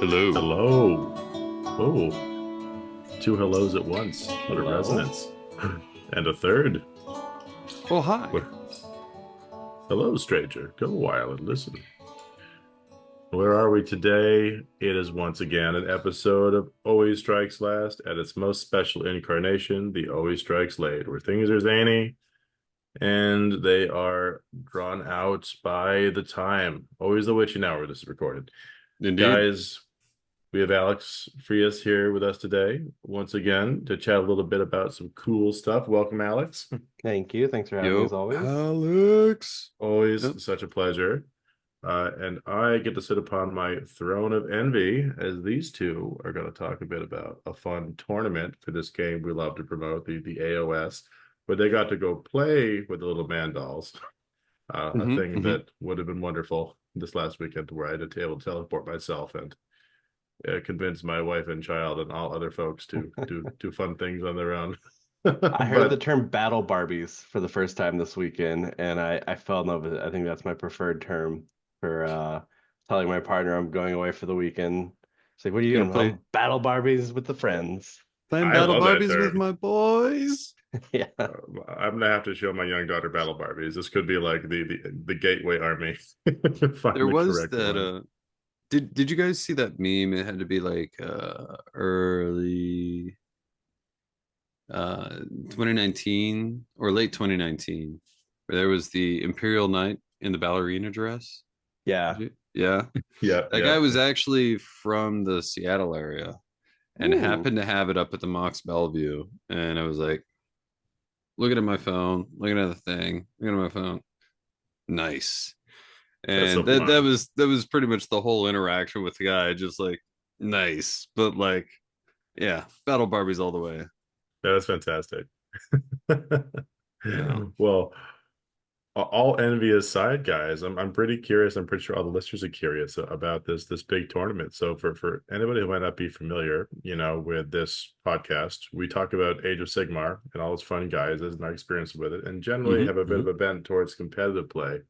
Hello. Hello. Oh, two hellos at once. What a Hello. resonance. And a third. Oh, hi. Where, hello, stranger. Come a while and listen. Where are we today? It is once again an episode of Always Strikes Last at its most special incarnation, the Always Strikes Late, where things are zany and they are drawn out by the time. Always the witching hour this is recorded. Indeed. Guys, we have Alex Frias here with us today, once again, to chat a little bit about some cool stuff. Welcome, Alex. Thank you. Thanks for having me Yo, as always. Alex. Yep. Always such a pleasure. And I get to sit upon my throne of envy as these two are going to talk a bit about a fun tournament for this game we love to promote, the AOS, where they got to go play with the little man dolls, a thing that would have been wonderful this last weekend where I had to be able to teleport myself and convince my wife and child and all other folks to do fun things on their own. I heard the But term battle Barbies for the first time this weekend, and I fell in love with it. I think that's my preferred term for telling my partner I'm going away for the weekend. She's like, "What are you Gonna doing?" play "Well, battle Barbies with the friends." playing I Battle love that Barbies with term. my boys. Yeah. I'm gonna have to show my young daughter Battle Barbies. This could be like the gateway army. Find There the was correct that one. did you guys see that meme? It had to be like early 2019 or late 2019, where there was the Imperial Knight in the ballerina dress. Yeah. Yeah. Yeah, That yeah. guy was actually from the Seattle area and Ooh. happened to have it up at the Mox Bellevue. And I was like, looking at my phone, looking at the thing, looking at my phone. Nice. That's so And that fun. was pretty much the whole interaction with the guy, just like nice. But like, yeah, Battle Barbies all the way. That's fantastic. Yeah. Well, all envy aside, guys, I'm pretty curious. I'm pretty sure all the listeners are curious about this big tournament. So for anybody who might not be familiar, with this podcast, we talk about Age of Sigmar and all its fun guys as my experience with it, and generally have a bit Hmm. of a bent towards competitive play.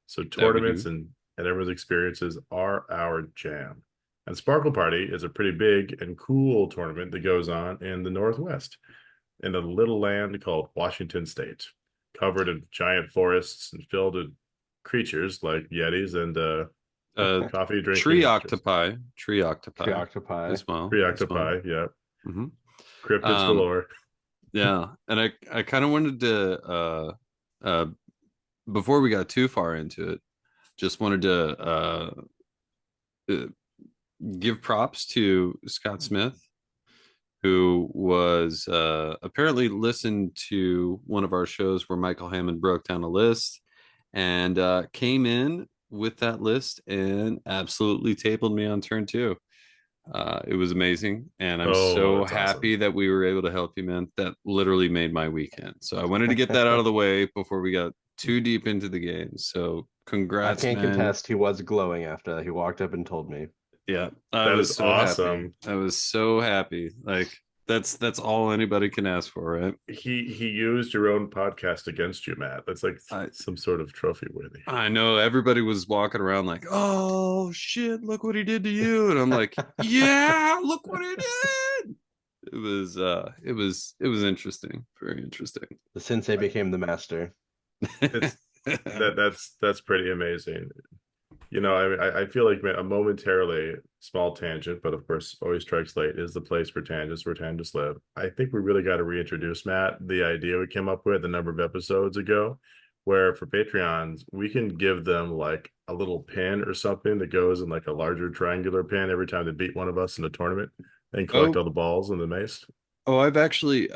So That we tournaments do. and everyone's experiences are our jam. And Sparkle Party is a pretty big and cool tournament that goes on in the Northwest in a little land called Washington State, covered in giant forests and filled with creatures like yetis and Uh coffee drinking tree ninjas. octopi. Tree Tree octopi octopi. as well. Free As well. octopi, yeah. Hmm. Cryptids Um, galore. yeah. And I kind of wanted to uh before we got too far into it, just wanted to uh give props to Scott Smith, who was apparently listened to one of our shows where Michael Hammond broke down a list and came in with that list and absolutely tabled me on turn two. It was amazing, and I'm Oh, so that's awesome. happy that we were able to help you, man. That literally made my weekend. So I wanted to get that out of the way before we got too deep into the game. So I congrats, can't man. contest. He was glowing after that. He walked up and told me. Yeah, I That is was so happy. awesome. I was so happy. Like that's all anybody can ask for, right? He used your own podcast against you, Matt. That's like I some sort of trophy worthy. I know everybody was walking around like, "Oh shit, look what he did to you." And I'm like, "Yeah, look what he did." It was interesting. Very interesting. The sensei became the master. It's that's pretty amazing. I feel like a momentarily small tangent, but of course, Always Strikes Late is the place for tangents where tangents live. I think we really got to reintroduce, Matt, the idea we came up with a number of episodes ago, where for Patreons, we can give them like a little pin or something that goes in like a larger triangular pin every time they beat one of us in a tournament and collect Oh, all the balls and the mace. oh, I've actually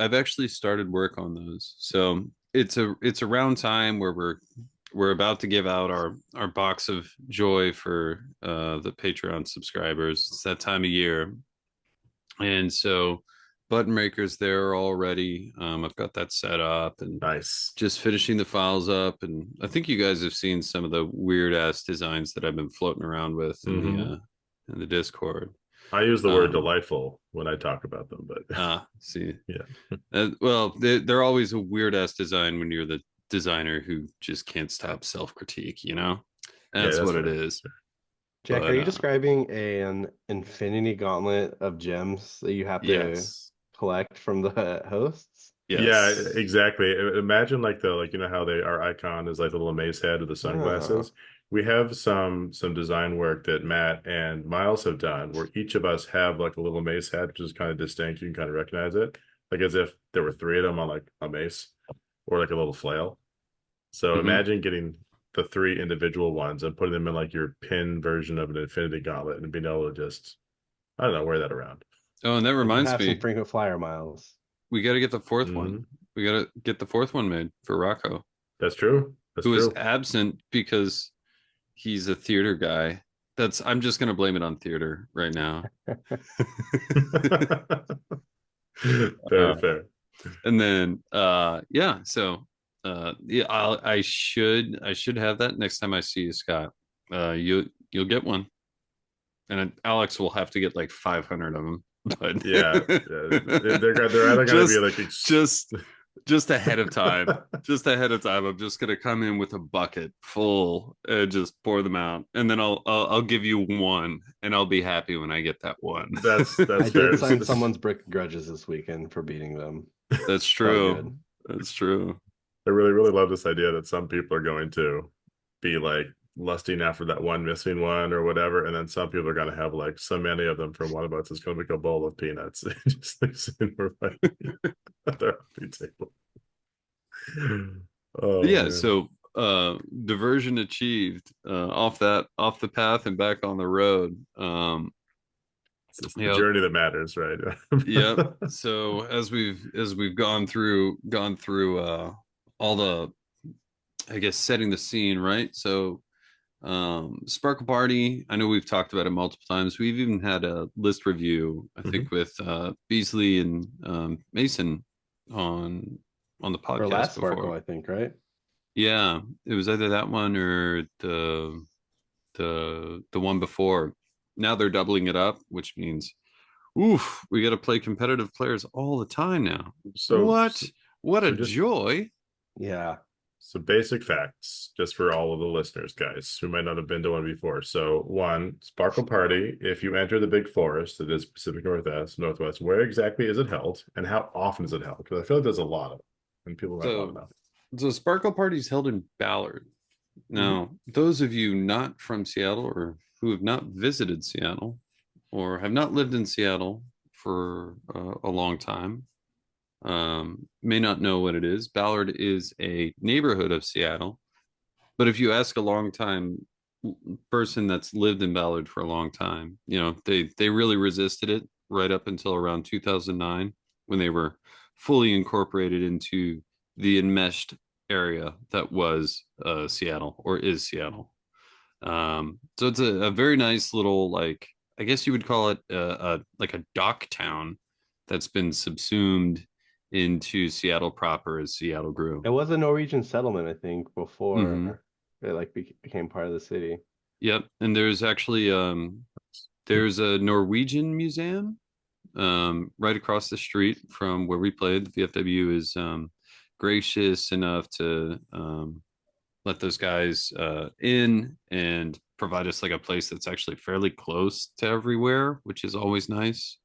started work on those. So it's around time where we're about to give out our box of joy for the Patreon subscribers. It's that time of year. And so button makers there already. I've got that set up and Nice. just finishing the files up. And I think you guys have seen some of the weird ass designs that I've been floating around with Hmm. in the Discord. I use the word Um, delightful when I talk about them, but see, yeah. well, they're always a weird ass design when you're the designer who just can't stop self critique. Yeah, That's that's what it fair. is. Jack, are But you describing an infinity gauntlet of gems that you have to yes, collect from the hosts? Yeah, yes. exactly. Imagine like the like you know how they our icon is like the little mace head with the Oh, sunglasses. We have some design work that Matt and Miles have done where each of us have like a little mace head, which is kind of distinct. You can kind of recognize it, like as if there were three of them on like a mace or like a little flail. So Hmm. imagine getting the three individual ones and putting them in like your pin version of an Infinity Gauntlet and being able to just I don't know wear that around. Oh, and that and you reminds have some me, frequent flyer miles. we got to get the fourth Hmm. one. We got to get the fourth one made for Rocco, That's true. That's who is true. absent because he's a theater guy. That's I'm just gonna blame it on theater right now. Very Uh, fair. and then yeah, so yeah, I should have that next time I see you, Scott. You'll get one, and Alex will have to get like 500 of them, Yeah, yeah. They're either gonna be just like just just ahead of time. Just ahead of time, I'm just gonna come in with a bucket full and just pour them out, and then I'll give you one, and I'll be happy when I get that one. I that's did fair. sign someone's brick grudges this weekend for beating them. That's Felt good. true. That's true. I really love this idea that some people are going to be like lusting after that one missing one or whatever, and then some people are gonna have like so many of them from one of us, it's gonna make a bowl of peanuts. Just like sitting right at their coffee table. Oh Yeah, man. so diversion achieved, off the path and back on the road. It's just the Yep, journey that matters, right? yep. So as we've gone through all the, I guess, setting the scene, right? So Sparkle Party, I know we've talked about it multiple times. We've even had a list review, I Mhm. think, with Beasley and Mason on the Or podcast last Sparkle, before. I think, right? Yeah, it was either that one or the one before. Now they're doubling it up, which means, oof, we got to play competitive players all the time now. So, What? so, What a so just joy! Yeah. some basic facts, just for all of the listeners, guys, who might not have been to one before. So, one, Sparkle Party, if you enter the big forest, that is Pacific Northwest, where exactly is it held and how often is it held? Because I feel like there's a lot of it, and people might want to So, know. Sparkle Party's held in Ballard. Mhm. Now, those of you not from Seattle or who have not visited Seattle or have not lived in Seattle for a long time may not know what it is. Ballard is a neighborhood of Seattle, but if you ask a long time person that's lived in Ballard for a long time, they really resisted it right up until around 2009 when they were fully incorporated into the enmeshed area that was Seattle or is Seattle. So it's a very nice little, like, I guess you would call it like a dock town that's been subsumed into Seattle proper as Seattle grew. It was a Norwegian settlement, I think, Hmm. before it like became part of the city. Yep, and there's actually there's a Norwegian museum right across the street from where we played. The VFW is gracious enough to let those guys in and provide us like a place that's actually fairly close to everywhere, which is always nice.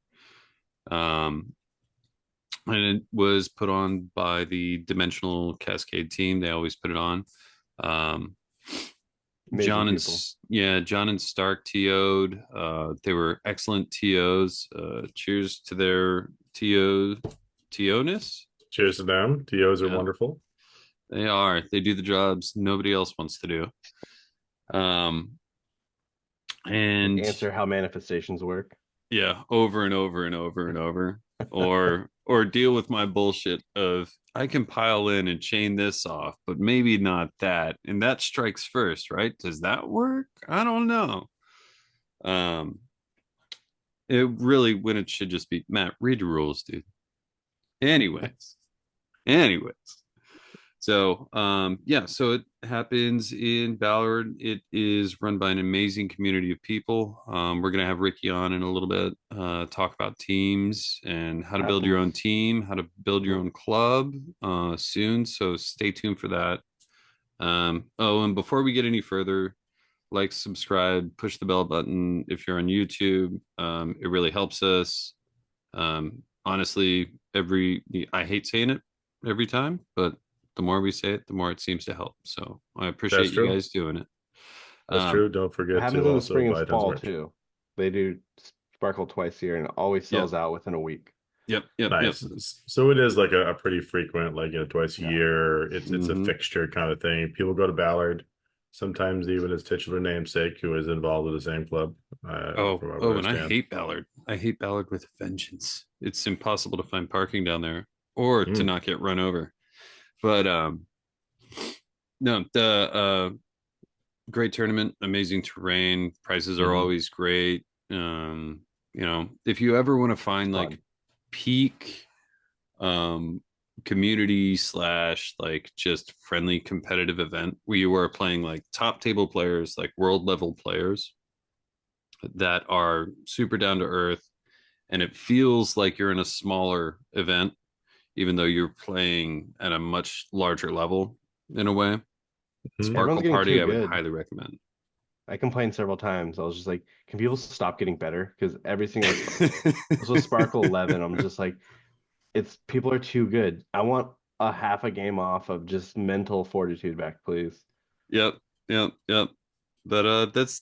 Um, and it was put on by the Dimensional Cascade team. They always put it on. Um, Amazing people. John and Stark TO'd. They were excellent TOs. Cheers to their TO-ness. Cheers to them. TOs are Yeah, wonderful. they are. They do the jobs nobody else wants to do. Um, Like and answer how manifestations work. yeah, over and over and over and over. Or deal with my bullshit of I can pile in and chain this off, but maybe not that. And that strikes first, right? Does that work? I don't know. Um, it really when it should just be Matt, read the rules, dude. Anyways, anyways. So yeah, so it happens in Ballard. It is run by an amazing community of people. We're gonna have Ricky on in a little bit, talk about teams and how to build your own Happens. team, how to build your own club soon. So stay tuned for that. Oh, and before we get any further, like, subscribe, push the bell button if you're on YouTube. It really helps us. Honestly, I hate saying it every time, but the more we say it, the more it seems to help. So I That's appreciate you true. guys doing it. That's Um, true. Don't It forget happens to in the also spring and buy tons of fall merch. too. They do Sparkle twice a year, and it always yep, sells out within a week. yep, yep, yep. Nice. So it is like a pretty frequent, like, twice a Yeah. year. It's a Hmm. fixture kind of thing. People go to Ballard, sometimes even his titular namesake, who is involved with the same club, Oh, from what I oh, and I understand. hate Ballard. I hate Ballard with a vengeance. It's impossible to find parking down there or to Mm, not get run over. But no, the great tournament, amazing terrain, prices are hmm always great. If you ever want to It's find like fun. peak um community slash like just friendly competitive event where you are playing like top table players, like world level players that are super down to earth, and it feels like you're in a smaller event even though you're playing at a much larger level in a way. hmm Everyone's Sparkle getting too Party I would good. highly recommend. I complained several times. I was just like, can people stop getting better? Because every single this was Sparkle 11. I'm just like, it's people are too good. I want a half a game off of just mental fortitude back, please. Yep, yep, yep. But that's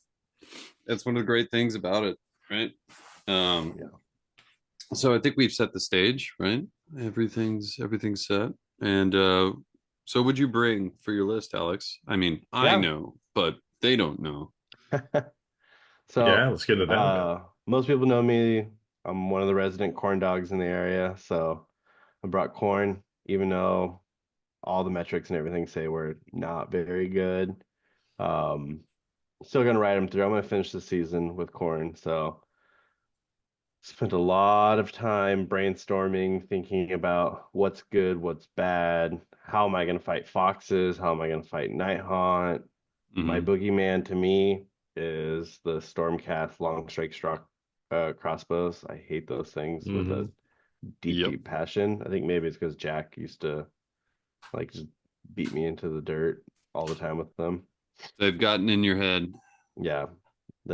one of the great things about it, right? um Yeah. so I think we've set the stage, right? Everything's set. And so what'd you bring for your list, Alex? I mean, I Yeah. know, but they don't know. Yeah, So, let's get into that a bit. most people know me. I'm one of the resident corn dogs in the area. So I brought corn, even though all the metrics and everything say we're not very good. Um, Still gonna ride them through. I'm gonna finish the season with corn. So spent a lot of time brainstorming, thinking about what's good, what's bad. How am I gonna fight foxes? How am I gonna fight Nighthaunt? My Hmm. boogeyman to me is the Stormcast long strike struck crossbows. I hate those things with a hmm deep, Yep, deep passion. I think maybe it's because Jack used to like just beat me into the dirt all the time with them. they've gotten in your head. Yeah,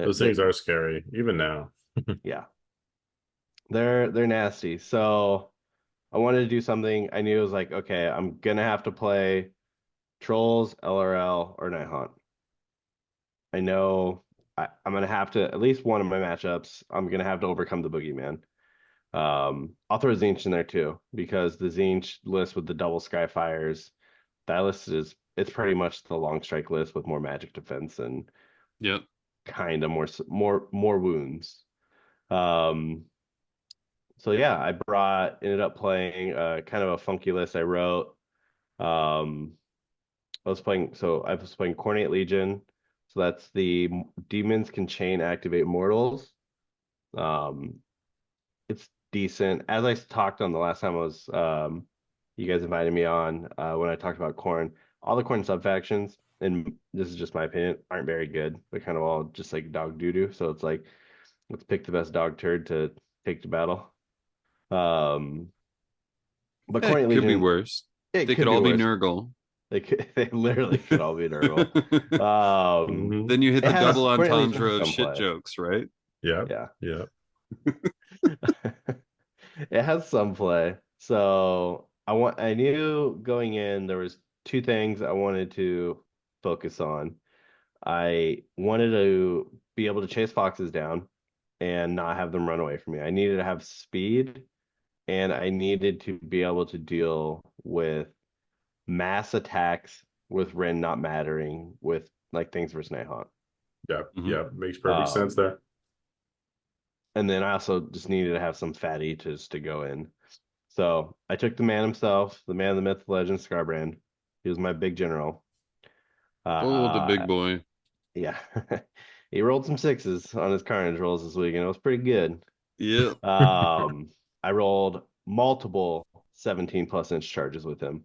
Those they things are scary, even now. yeah, they're nasty. So I wanted to do something. I knew it was like, okay, I'm gonna have to play Trolls, LRL, or Nighthaunt. I know I'm gonna have to at least one of my matchups. I'm gonna have to overcome the boogeyman. I'll throw Zinch in there too because the Zinch list with the double Skyfires, that list is it's pretty much the long strike list with more magic defense and Yep. kind of more wounds. Um, so yeah, ended up playing kind of a funky list I wrote. Um, I was playing Cornate Legion. So that's the demons can chain activate mortals. Um, it's decent. As I talked on the last time you guys invited me on when I talked about Corn, all the Corn sub factions, and this is just my opinion, aren't very good. They're kind of all just like dog doo doo. So it's like let's pick the best dog turd to take to battle. Um, but Hey, Cornate could be Legion, worse. it They could could be all be worse. Nurgle. They literally could all be Nurgle. hmm Then you hit It the double has Cornate Legion entendre has of some shit play. jokes, right? Yep. Yeah. Yep. It has some play. So I knew going in there was two things I wanted to focus on. I wanted to be able to chase foxes down and not have them run away from me. I needed to have speed and I needed to be able to deal with mass attacks with Ren not mattering with like things versus Nighthawk. Yep. Hmm. Yep. Makes perfect sense Um, there. and then I also just needed to have some fatty to go in. So I took the man himself, the man, the myth, the legend, Scarbrand. He was my big general. Oh, the Uh, big boy. yeah, he rolled some sixes on his carnage rolls this week, and it was pretty good. Yep. I rolled multiple 17 plus inch charges with him.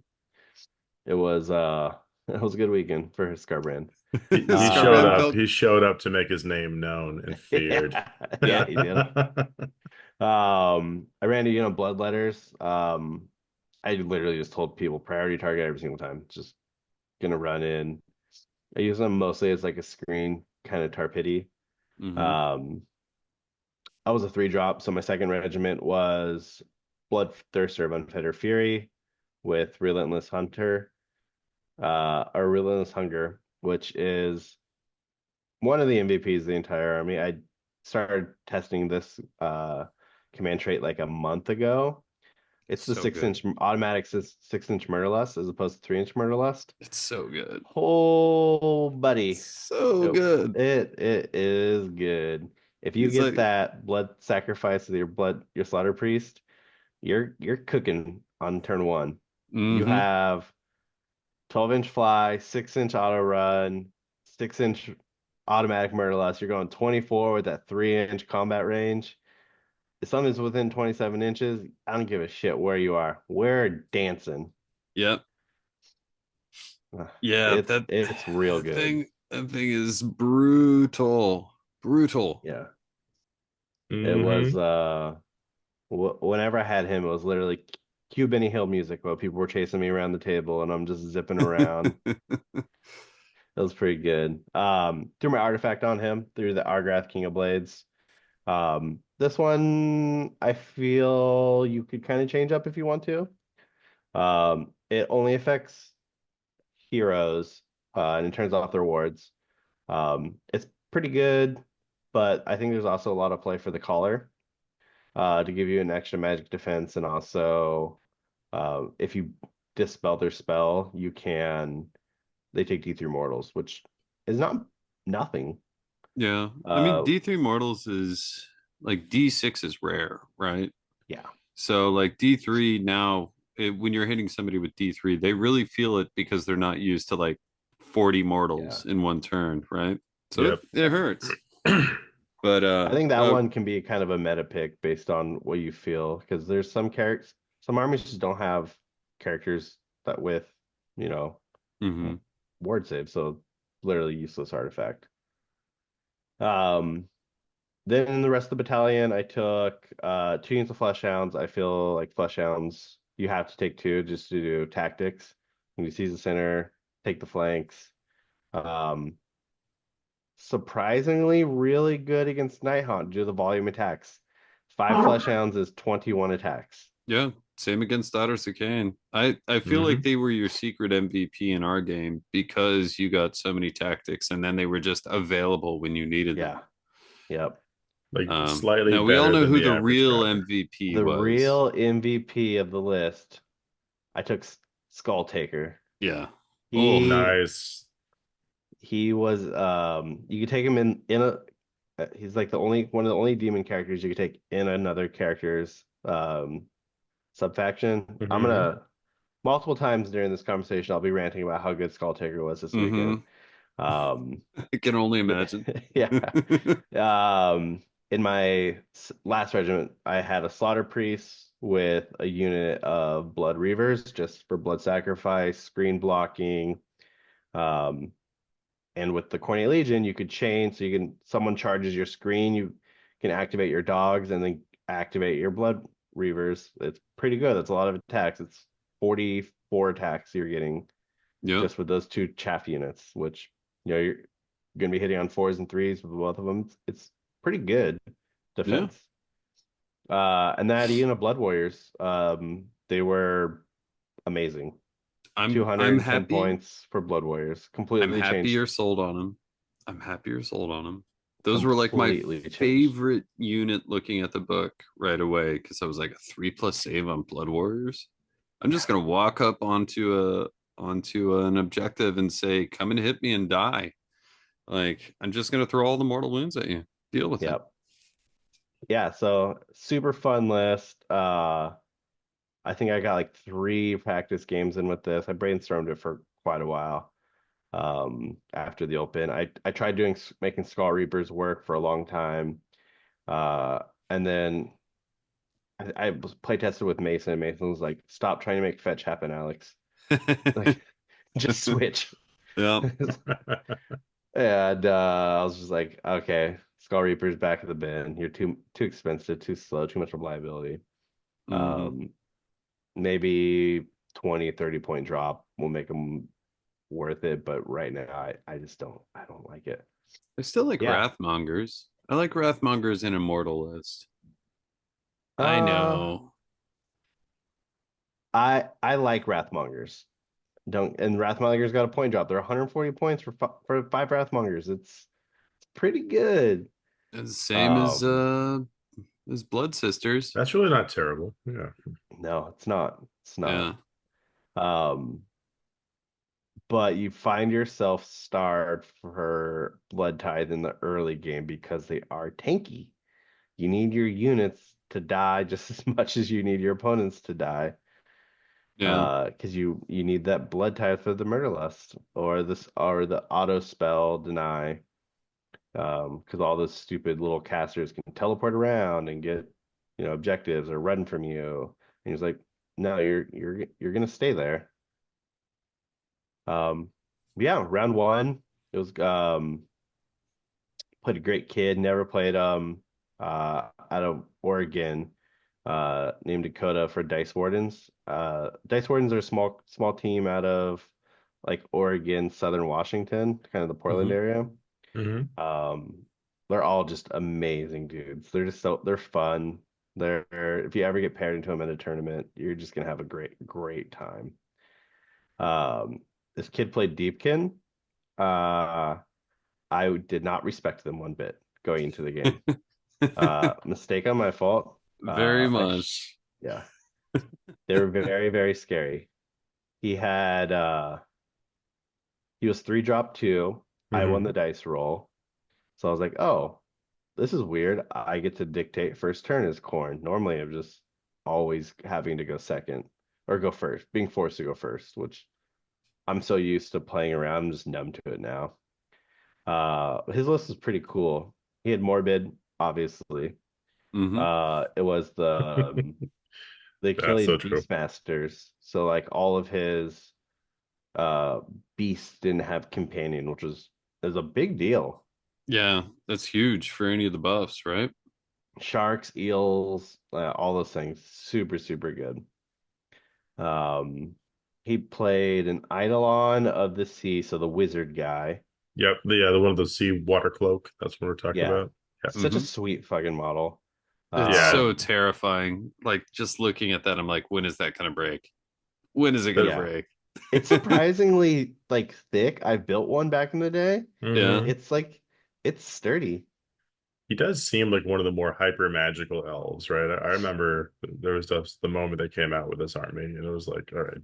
It was it was a good weekend for his Scarbrand. He showed Scarbrand Uh, up. felt. He showed up to make his name known and feared. yeah, yeah, he did. I ran blood letters. I literally just told people priority target every single time. Just gonna run in. I use them mostly as like a screen kind of tar pity. Hmm. Um, I was a 3-drop, so my second regiment was Bloodthirster of Unfettered Fury with Relentless Hunter, or Relentless Hunger, which is one of the MVPs of the entire army. I started testing this command trait like a month ago. It's the So six good. inch automatic 6-inch Murderlust as opposed to 3-inch Murderlust. It's so good. Oh, buddy, So it, good. it is good. If you It's get like, that blood sacrifice of your slaughter priest, you're cooking on turn one. You hmm have 12-inch fly, 6-inch auto run, 6-inch automatic murderlust. You're going 24 with that 3-inch combat range. If something's within 27 inches, I don't give a shit where you are. We're dancing. Yep. Ugh, Yeah, that it's real good. that thing is brutal. Brutal. Yeah. It was Hmm. whenever I had him, it was literally cue Benny Hill music while people were chasing me around the table and I'm just zipping around. It was pretty good. Threw my artifact on him, threw the Argrath King of Blades. This one I feel you could kind of change up if you want to. It only affects heroes, and it turns off their wards. It's pretty good, but I think there's also a lot of play for the collar, to give you an extra magic defense, and also, if you dispel their spell, they take D3 mortals, which is not nothing. Yeah. I mean, Uh, D3 Mortals is like D6 is rare, right? yeah, So like D3 now, when you're hitting somebody with D3, they really feel it because they're not used to like 40 yeah, mortals in one turn, right? So Yep. it yeah. hurts. But I think that one can be kind of a meta pick based on what you feel, because there's some armies just don't have characters that with, you know, mhm. ward save, so literally useless artifact. Um, then in the rest of the battalion, I took 2 units of flesh hounds. I feel like flesh hounds, you have to take two just to do tactics. You seize the center, take the flanks. Um, Surprisingly really good against Nighthaunt due to the volume attacks. 5 flesh hounds is 21 attacks. Yeah, same against Daughters of Cain. I feel like Hmm. they were your secret MVP in our game because you got so many tactics and then they were just available when you needed them. Yeah. Yep. Like slightly Now we all better know than who the the average real crowd. MVP The was. real MVP of the list, I took Skull Taker. Yeah. Oh, He Nice. he was you could take him in a he's like the only one of the only demon characters you could take in another character's subfaction. I'm Hmm. gonna multiple times during this conversation I'll be ranting about how good Skull Taker was this weekend. mm-hmm. Um I can only imagine. yeah. In my last regiment, I had a slaughter priest with a unit of blood reavers just for blood sacrifice, screen blocking. Um, and with the Khorne Legion, you could chain, so you can someone charges your screen, you can activate your dogs and then activate your blood reavers. It's pretty good. That's a lot of attacks. It's 44 attacks you're getting Yep. just with those two chaff units, which you're going to be hitting on fours and threes with both of them. It's pretty good Yeah. defense. And that Ian of Blood Warriors, they were amazing. I'm 210 happy. points for Blood Warriors. I'm Completely happy changed. you're sold on them. I'm happy you're sold on them. Those were like my Completely changed. favorite unit looking at the book right away because I was like a 3+ save on Blood Warriors. I'm Yeah. just gonna walk up onto an objective and say, "Come and hit me and die." Like I'm just gonna throw all the mortal wounds at you. Deal with it. Yep. Yeah. So super fun list. I think I got like 3 practice games in with this. I brainstormed it for quite a while. After the open. I tried making Skull Reapers work for a long time. Uh, and then I was play tested with Mason, and Mason was like, "Stop trying to make fetch happen, Alex. Like, just switch." Yeah. And I was just like, "Okay, Skull Reapers back at the bin. You're too expensive, too slow, too much reliability. Hmm. Um, maybe 20, 30 point drop will make them worth it, but right now I just don't like it." I still like Yeah. Wrathmongers. I like Wrathmongers in Immortal list. I Uh, know. I like Wrathmongers. Don't and Wrathmongers got a point drop. They're 140 points for five Wrathmongers. It's pretty good. It's the same Um, as Blood Sisters. That's really not terrible. Yeah. no, it's not. It's not. Yeah. Um, but you find yourself starved for Blood Tithe in the early game because they are tanky. You need your units to die just as much as you need your opponents to die. Yeah. Because you need that Blood Tithe for the Murder Lust or the auto spell deny. Because all those stupid little casters can teleport around and get, objectives or run from you. And he's like, no, you're gonna stay there. Um, yeah, round one, it was played a great kid, never played out of Oregon, named Dakota for Dice Wardens. Dice Wardens are a small team out of like Oregon, Southern Washington, kind of the Portland Hmm. area. Hmm. Um, they're all just amazing dudes. They're fun. They're if you ever get paired into them at a tournament, you're just gonna have a great time. Um, this kid played Deepkin. Uh, I did not respect them one bit going into the game. Mistake on my fault. Very I much. Yeah, they were very, very scary. He had he was three drop two. I won Hmm. the dice roll. So I was like, oh, this is weird. I get to dictate first turn as Khorne. Normally I'm just always having to go second or go first, being forced to go first, which I'm so used to playing around, I'm just numb to it now. His list is pretty cool. He had Morbid, obviously. Hmm. It was the That's so Achillean true. Beastmasters. So like all of his uh beasts didn't have companion, which is a big deal. Yeah, that's huge for any of the buffs, right? Sharks, eels, all those things, super, super good. Um, he played an Eidolon of the Sea, so the wizard guy. Yep. The one of the sea water cloak. That's what we're talking Yeah, about. Yeah. such a Hmm. sweet fucking model. It's Yeah. so Um, terrifying. Like just looking at that, I'm like, when is that gonna break? When is it gonna That, yeah, break? it's surprisingly like thick. I built one back in the day. Yeah. mhm. It's like it's sturdy. He does seem like one of the more hyper magical elves, right? I remember there was just the moment they came out with this army, and it was like, all right,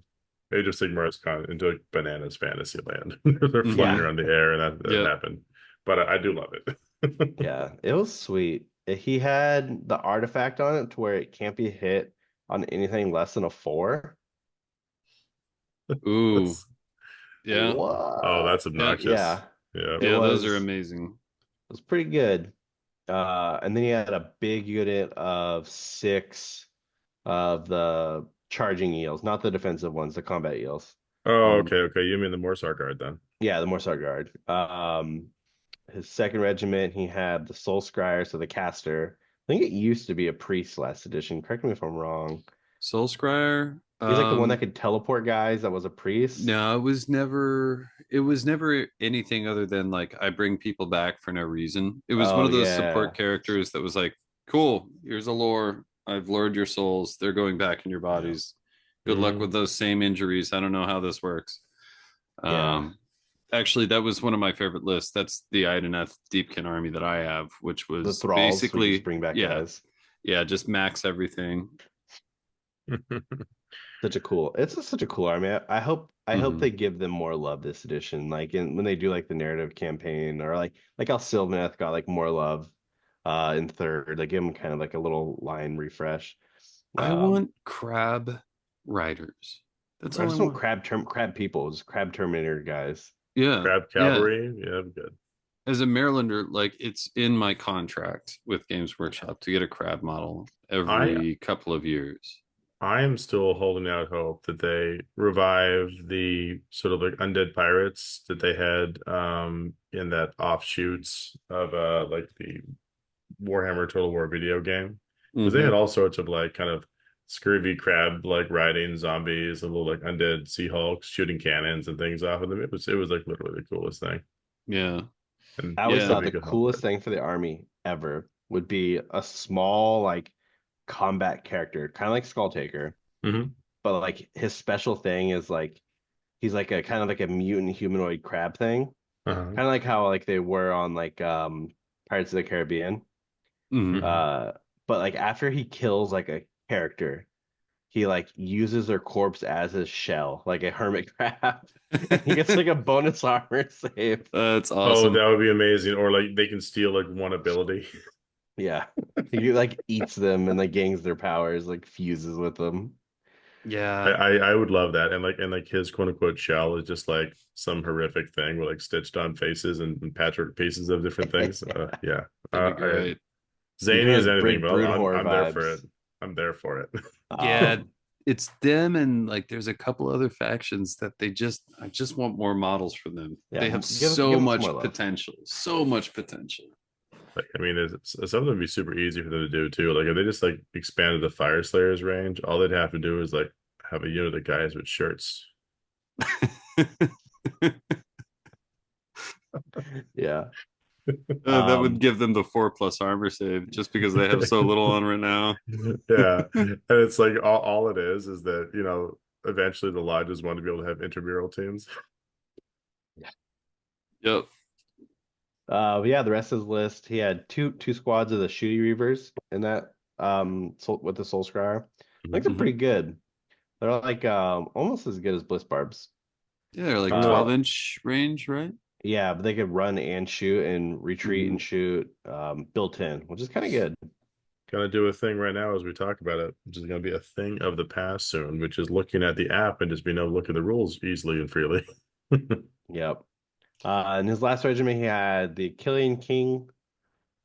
Age of Sigmar is kind of into like bananas fantasy land. They're flying Yeah, Hmm. around the air, and that Yep. happened. But I do love it. yeah, it was sweet. He had the artifact on it to where it can't be hit on anything less than a four. Ooh. That's Yeah. oh, What? that's Yeah. obnoxious. Yeah, Yeah. it Yeah, those are was amazing. it was pretty good. And then he had a big unit of six of the charging eels, not the defensive ones, the combat eels. Oh, Um, okay, okay. You mean the Morsar guard then? yeah, the Morsar Guard. His second regiment, he had the Soul Scryer, so the caster. I think it used to be a priest last edition. Correct me if I'm wrong. Soul Scryer. He's like the one that could teleport guys that was a priest. No, it was never anything other than like I bring people back for no reason. It was one Oh of those support yeah. characters that was like, cool, here's a lore. I've lured your souls. They're going back in your Yeah. bodies. Good luck Hmm. with those same injuries. I don't know how this works. Yeah. Um, actually, that was one of my favorite lists. That's the Ideneth Deepkin army that I have, which The was thralls, we just basically, bring back yeah, guys. yeah, just max everything. Such a cool army. I hope Hmm. they give them more love this edition. Like when they do like the narrative campaign or like how Sylvaneth got like more love in third. They give them kind of like a little line refresh. I Um want crab riders. That's I all I just want want. crab people, just crab Terminator guys. Yeah, Crab yeah. cavalry. Yeah, good. As a Marylander, like it's in my contract with Games Workshop to get a crab model I every couple of years. I am still holding out hope that they revive the sort of like undead pirates that they had in that offshoots of like the Warhammer Total War video game. Because they had Hmm. all sorts of like kind of scurvy crab like riding zombies and little like undead sea hulks shooting cannons and things off of them. It was like literally the coolest thing. Yeah. And I always Yeah. thought maybe the it could help coolest it. thing for the army ever would be a small like combat character, kind of like Skull Taker, Hmm. but like his special thing is like he's like a kind of like a mutant humanoid crab thing, Uh-huh. kind of like how like they were on like Pirates of the Caribbean. Hmm. Hmm. Uh, but like after he kills like a character, he like uses their corpse as his shell, like a hermit crab, and he gets like a bonus armor save. That's Oh, awesome. that would be amazing. Or like they can steal like one ability. Yeah. He like eats them and like gains their powers, like fuses with them. I, Yeah. I would love that. And like his quote unquote shell is just like some horrific thing with like stitched on faces and patchwork pieces of different things. Yeah. Yeah. That'd be I great. You zany kind as of anything, bring but Broodhor I'm there for it. vibes. I'm there for it. Yeah, Um, it's them and like there's a couple other factions that I just want more models for them. yeah, They have give so them some more much love. potential. So much potential. Like, I mean, something would be super easy for them to do too. Like if they just like expanded the Fire Slayer's range, all they'd have to do is like have a unit of guys with shirts. Yeah. That would Um, give them the 4+ armor save just because they have so little on right now. Yeah. And it's like all it is that, eventually the lodges want to be able to have intramural teams. Yep. but yeah, the rest of his list, he had two squads of the Shooty Reavers in that with the Soul Scryer. I think they're Mhm. Hmm. pretty good. They're like almost as good as Bliss Barbs. Yeah, they're like Uh, 12-inch range, right? Yeah, but they could run and shoot and retreat Hmm. and shoot built in, which is kind of good. Gonna do a thing right now as we talk about it, which is gonna be a thing of the past soon, which is looking at the app and just being able to look at the rules easily and freely. Yep. In his last regiment, he had the Killian King,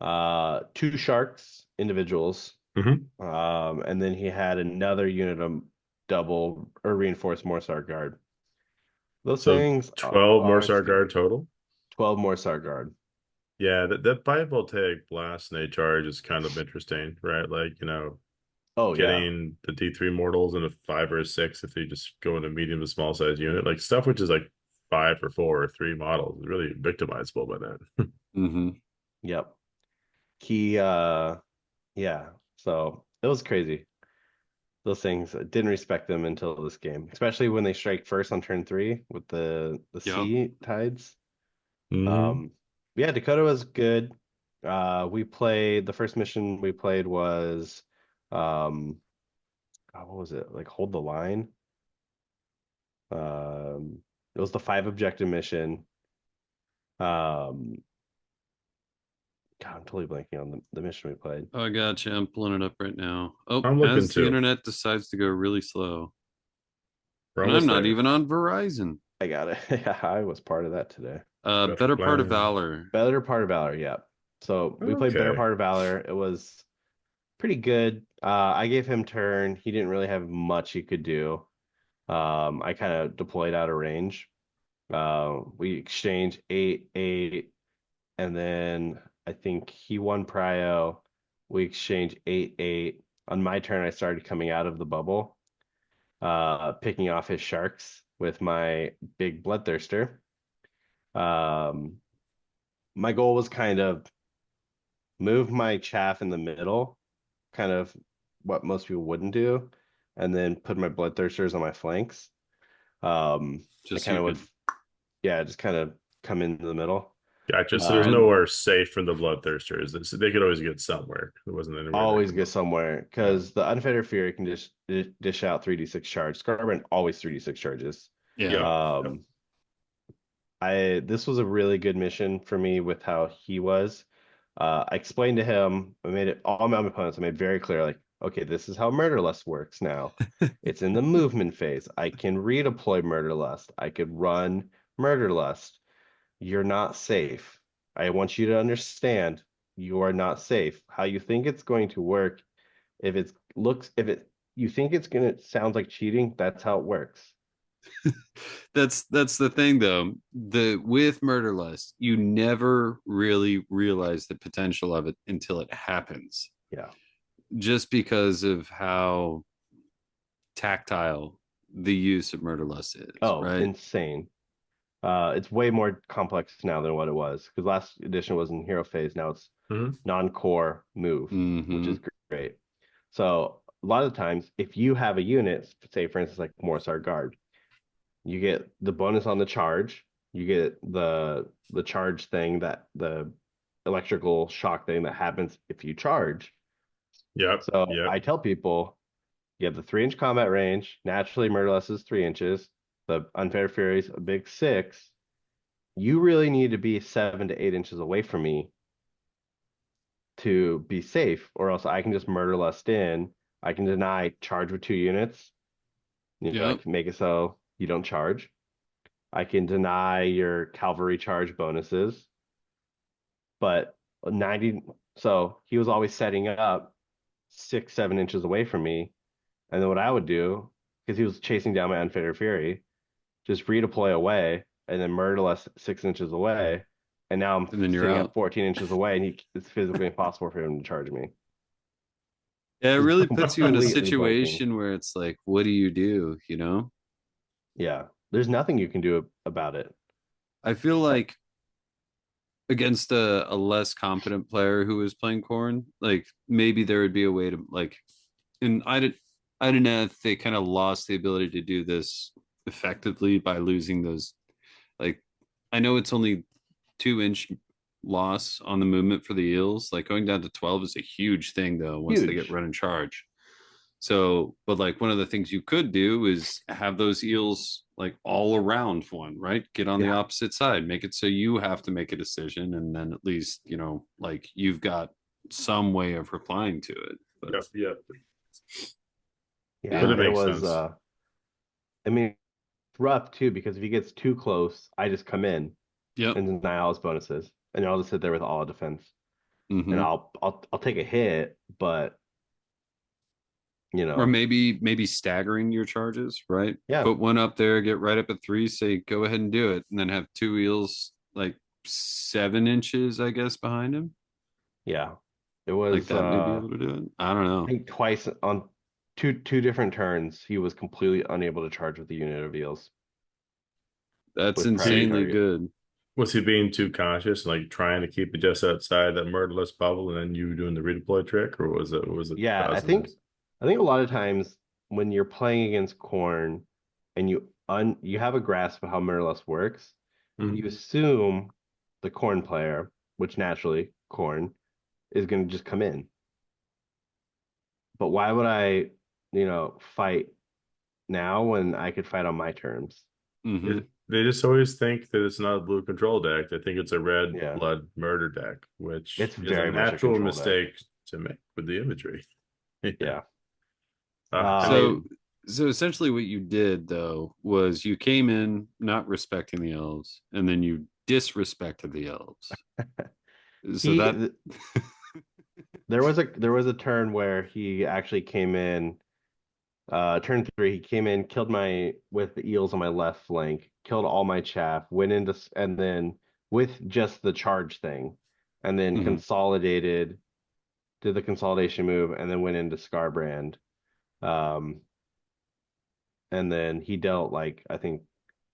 two sharks individuals, Hmm. and then he had another unit of double or reinforced Morrsar Guard. Those So things 12 are Morsar scary. Guard total. 12 Morrsar Guard. Yeah, that bivoltaic blast nade charge is kind of interesting, right? Like, Oh yeah. getting the D3 mortals in a 5 or a 6 if they just go in a medium to small size unit. Like stuff which is like 5 or 4 or 3 models is really victimizable by that. Hmm. Yep. He yeah. So it was crazy. Those things I didn't respect them until this game, especially when they strike first on turn three with the Yep. sea tides. Hmm. Um, yeah, Dakota was good. We played the first mission we played was what was it? Like hold the line. It was the 5 objective mission. Um, God, I'm totally blanking on the mission we played. Oh, I got you. I'm pulling it up right now. Oh, I'm looking as the too. internet decides to go really slow. We're And I'm almost not there. even on Verizon. I got it. Yeah, I was part of that today. Special Better Part of plan. Valor. Better Part of Valor, yeah. So we played Better Okay. Part of Valor. It was pretty good. I gave him turn. He didn't really have much he could do. I kind of deployed out of range. We exchanged 8-8, and then I think he won prio. We exchanged 8-8. On my turn, I started coming out of the bubble, picking off his sharks with my big bloodthirster. Um, my goal was kind of move my chaff in the middle, kind of what most people wouldn't do, and then put my bloodthirsters on my flanks. I Just so kind you of would, could. yeah, just kind of come into the middle. Gotcha. So there's Uh, And nowhere safe from the bloodthirsters. They could always get somewhere. There wasn't anywhere they always could get move. somewhere Yeah. because the Unfettered Fury can just dish out 3d6 charge. Scarbrand always 3d6 charges. yeah. Yep. Yep. Um, I this was a really good mission for me with how he was. I explained to him, I made it all my opponents, I made very clear, like, okay, this is how Murderlust works now. It's in the movement phase. I can redeploy Murderlust. I could run Murderlust. You're not safe. I want you to understand you are not safe. How you think it's going to work, if it you think it's gonna sound like cheating, that's how it works. That's the thing though. The with Murder Lust, you never really realize the potential of it until it happens. Yeah. Just because of how tactile the use of Murder Lust is, Oh, right? insane. It's way more complex now than what it was because last edition was in hero phase. Now it's Mhm. non-core move, which Mm-hmm. is great. So a lot of the times, if you have a unit, say for instance like Morrsar Guard, you get the bonus on the charge, you get the charge thing that the electrical shock thing that happens if you charge. Yep. So Yep. I tell people you have the 3 inch combat range. Naturally, Murderless is 3 inches. The Unfair Fury is a big 6. You really need to be 7 to 8 inches away from me to be safe, or else I can just Murderlust in. I can deny charge with 2 units. Yep. Like make it so you don't charge. I can deny your cavalry charge bonuses, but 90. So he was always setting up 6, 7 inches away from me. And then what I would do, because he was chasing down my Unfair Fury, just redeploy away and then Murderless 6 inches away. And now I'm And then you're sitting at out. 14 inches away, and it's physically impossible for him to charge me. Yeah, it It's really puts you in a completely blanking. situation where it's like, what do you do? You know? Yeah, there's nothing you can do about it. I feel Uh, like against a less competent player who is playing Corn, like maybe there would be a way to like, and I don't know if they kind of lost the ability to do this effectively by losing those. Like, I know it's only 2 inch loss on the movement for the eels. Like going down to 12 is a huge thing though once they get Huge. run and charge. So, but like one of the things you could do is have those eels like all around one, right? Get on the Yeah, opposite side, make it so you have to make a decision, and then at least, like you've got some way of replying to it. But Yep. Yep. But yeah. it yeah, It makes was. sense. I mean, rough too because if he gets too close, I just come in yep. and deny all his bonuses, and I'll just sit there with all defense, and Hmm. I'll take a hit, but you Or know, maybe staggering your charges, right? yeah, Put one up there, get right up at three, say go ahead and do it, and then have two eels like 7 inches, I guess, behind him. yeah. It Like was. that may be able to do it. I don't I know. think twice on two different turns, he was completely unable to charge with the unit of eels That's with primary He insanely target. good. was he being too cautious, like trying to keep it just outside that murderless bubble, and then you doing the redeploy trick, or was it Yeah, I causing think this? I think a lot of times when you're playing against Khorne and you have a grasp of how Mirrorless works, you Mhm. assume the Khorne player, which naturally Khorne is going to just come in. But why would I, fight now when I could fight on my terms? Hmm. They just always think that it's not a blue control deck. They think it's a red Yeah, blood murder deck, which it's is a very much a natural control deck. mistake to make with the imagery. Yeah. Yeah. And So, Um, so essentially, what you did though was you came in not respecting the elves, and then you disrespected the elves. So he that, th- there was a turn where he actually came in. Turn 3, he came in, killed my with the eels on my left flank, killed all my chaff, went into and then with just the charge thing, and then mhm. consolidated, did the consolidation move, and then went into Scarbrand. Um, and then he dealt like I think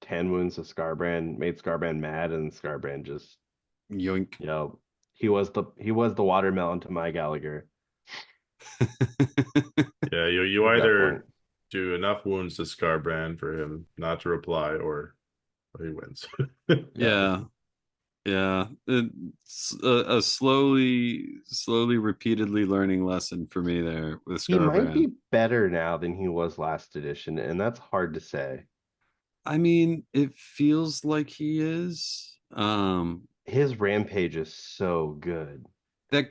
10 wounds to Scarbrand, made Scarbrand mad, and Scarbrand just Yoink. you know he was the watermelon to my Gallagher yeah, you at that point. either do enough wounds to Scarbrand for him not to reply, or he wins. Yeah. Yeah, yeah. It's a slowly, repeatedly learning lesson for me there with He might Scarbrand. be better now than he was last edition, and that's hard to say. I mean, it feels like he is. His rampage is so good.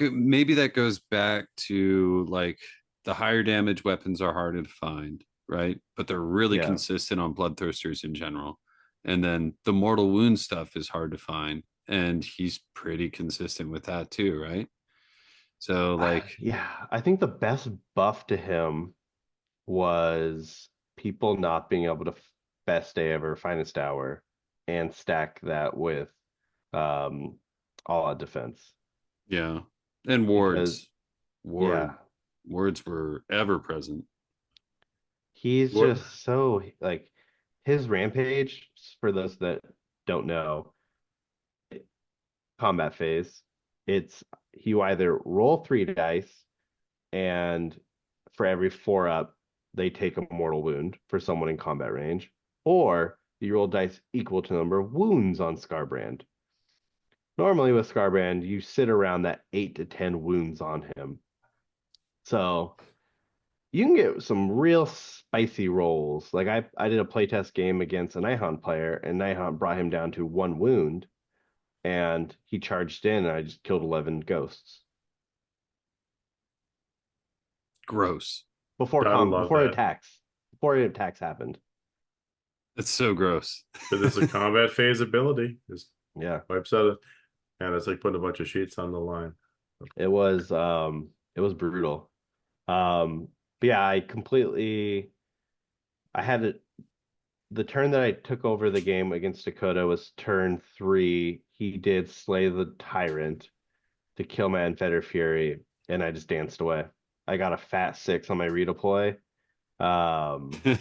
Maybe that goes back to like the higher damage weapons are harder to find, right? But they're really Yeah. consistent on bloodthirsters in general. And then the mortal wound stuff is hard to find, and he's pretty consistent with that too, right? So like, Yeah, I think the best buff to him was people not being able to best day ever, finest hour, and stack that with um all out defense. yeah. And Because wards, yeah, ward words were ever present. he's What? just so like his rampage, for those that don't know, combat phase, it's you either roll 3 dice, and for every 4 up, they take a mortal wound for someone in combat range, or you roll dice equal to the number of wounds on Scarbrand. Normally with Scarbrand, you sit around that 8 to 10 wounds on him. So you can get some real spicy rolls. Like I did a playtest game against a Nihon player, and Nihon brought him down to 1 wound, and he charged in, and I just killed 11 ghosts Gross. Gotta love before that. attacks happened. That's so gross. Because it's a combat phase ability. Just Yeah, wipes out it. And it's like putting a bunch of sheets on the line. it was brutal. But yeah, I had it. The turn that I took over the game against Dakota was turn 3. He did slay the tyrant to kill my Unfettered Fury, and I just danced away. I got a fat 6 on my redeploy. Um, And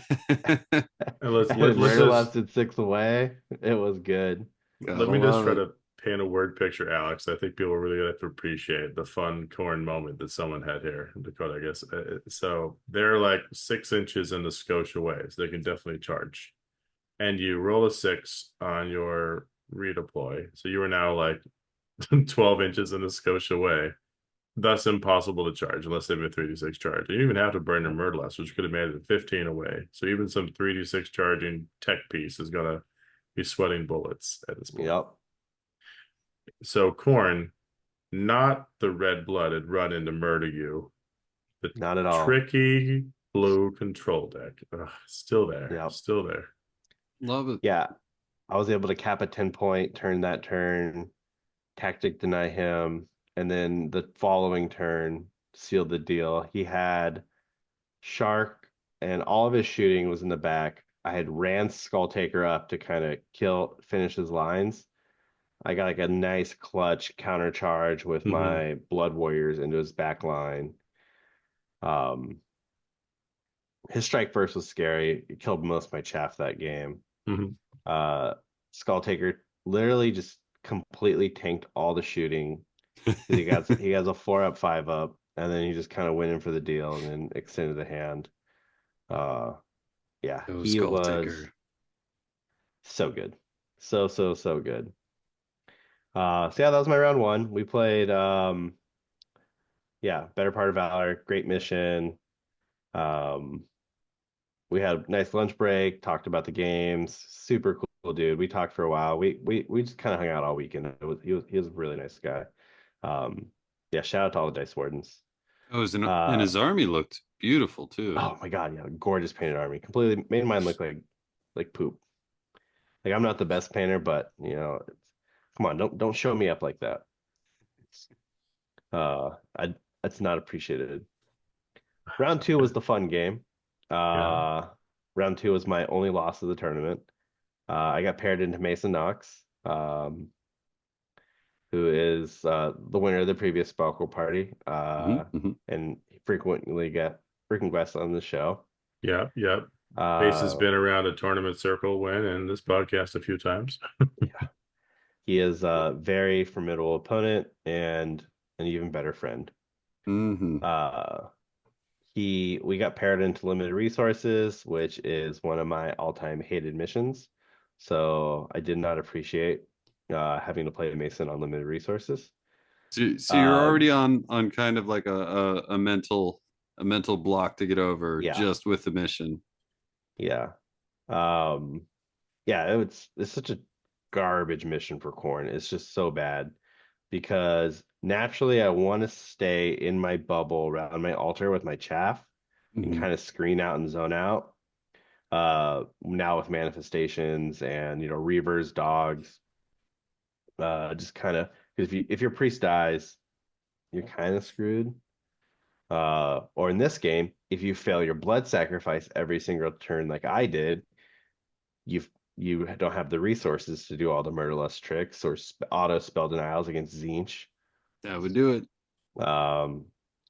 let's and let's murder just lasted 6 away. It was good. let Gotta me just love try it. to paint a word picture, Alex. I think people are really gonna have to appreciate the fun Khorne moment that someone had here in Dakota, I guess. So they're like 6 inches in the Scotia way, so they can definitely charge. And you roll a 6 on your redeploy. So you are now like 12 inches in the Scotia way. Thus impossible to charge unless they have a 3d6 charge. You even have to burn your Murderlust, which could have made it 15 away. So even some 3d6 charging tech piece is gonna be sweating bullets at this point. Yep. So Khorne, not the red-blooded run in to murder you, the Not at all. tricky blue control deck. Ugh, still there, Yep. still there. Love it. Yeah. I was able to cap a 10-point turn that turn, tactic deny him, and then the following turn sealed the deal. He had Shark, and all of his shooting was in the back. I had ran Skull Taker up to kind of finish his lines. I got like a nice clutch counter charge with Mm-hmm. my Blood Warriors into his back line. Um, his strike first was scary. It killed most of my chaff that game. Mm-hmm. Uh, Skull Taker literally just completely tanked all the shooting. He has a 4 up, 5 up, and then he just kind of went in for the deal and then extended the hand. Uh, yeah, Oh, he Skull was Taker. so good, so good. So yeah, that was my round 1. We played, yeah, Better Part of Valor, great mission. Um, we had a nice lunch break, talked about the games. Super cool dude. We talked for a while. We just kind of hung out all weekend. He was a really nice guy. Um, yeah, shout out to all the Dice Wardens. Oh, and Uh, his army looked beautiful too. oh my God, yeah, gorgeous painted army. Completely made mine look like poop. Like I'm not the best painter, but come on, don't show me up like that. I That's not appreciated. Round 2 was the fun game. Yeah. Uh, round 2 was my only loss of the tournament. I got paired into Mason Knox, who is the winner of the previous Sparkle Party, Hmm. and he frequently get frequent guests on the show. Yeah, yeah. Ace has Uh, been around a tournament circle win and this podcast a few times. yeah, he is a very formidable opponent and an even better friend. Hmm. Uh, we got paired into limited resources, which is one of my all-time hated missions. So I did not appreciate having to play Mason on limited resources. So you're already Um, on kind of like a mental block to get over yeah, just with the mission. yeah, um, yeah. It's such a garbage mission for Khorne. It's just so bad because naturally I want to stay in my bubble around my altar with my chaff and Hmm. kind of screen out and zone out. Now with manifestations and reavers, dogs, just kind of because if your priest dies, you're kind of screwed. Or in this game, if you fail your blood sacrifice every single turn like I did, you you don't have the resources to do all the murderlust tricks or auto spell denials against Zinch. That would do it. So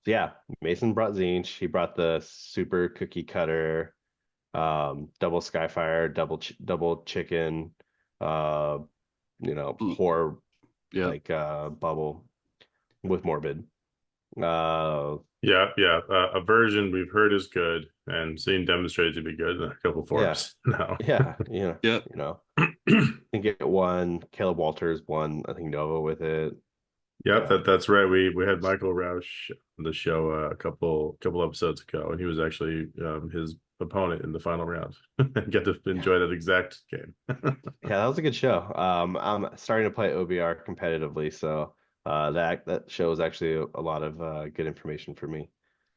yeah, Mason brought Zinch. He brought the super cookie cutter, double Skyfire, double chicken. uh, horror Yep. like bubble with morbid. Uh, Yeah. A version we've heard is good and seen demonstrated to be good in a couple yeah, forms now. yeah, Yep. I think it won. Caleb Walters won, I think, Nova with it. Yep, Yeah, that's right. We had Michael Roush on the show a couple episodes ago, and he was actually his opponent in the final round. Get to yeah, enjoy that exact game. yeah. That was a good show. I'm starting to play OBR competitively, so that show is actually a lot of good information for me.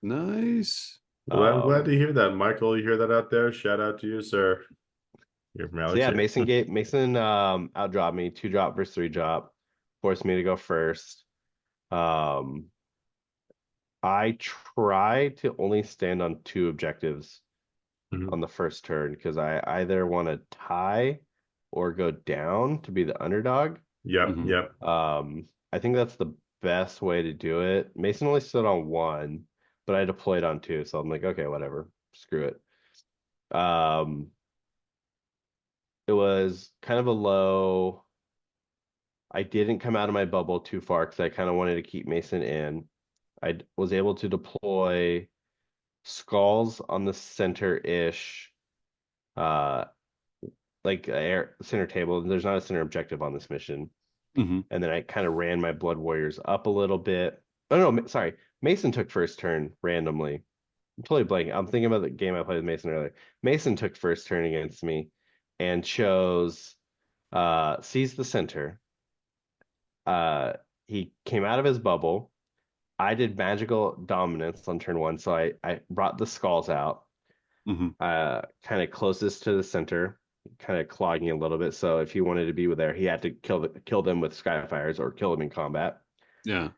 Nice. Well, I'm glad to Um, hear that, Michael. You hear that out there? Shout out to you, sir. You're from so Alex yeah, here. Mason outdropped me, 2 drop versus 3 drop, forced me to go first. Um, I tried to only stand on 2 objectives Mhm. on the first turn because I either want to tie or go down to be the underdog. Yep, Hmm. yep. I think that's the best way to do it. Mason only stood on 1, but I deployed on 2, so I'm like, okay, whatever, screw it. It was kind of a low. I didn't come out of my bubble too far because I kind of wanted to keep Mason in. I was able to deploy skulls on the center-ish, uh, like air center table. There's not a center objective on this mission. Hmm. And then I kind of ran my Blood Warriors up a little bit. Oh no, sorry. Mason took first turn randomly. I'm totally blanking. I'm thinking about the game I played with Mason earlier. Mason took first turn against me and chose seize the center. Uh he came out of his bubble. I did magical dominance on turn 1, so I brought the skulls out, Hmm. kind of closest to the center, kind of clogging a little bit. So if he wanted to be there, he had to kill them with skyfires or kill them in combat. Yeah.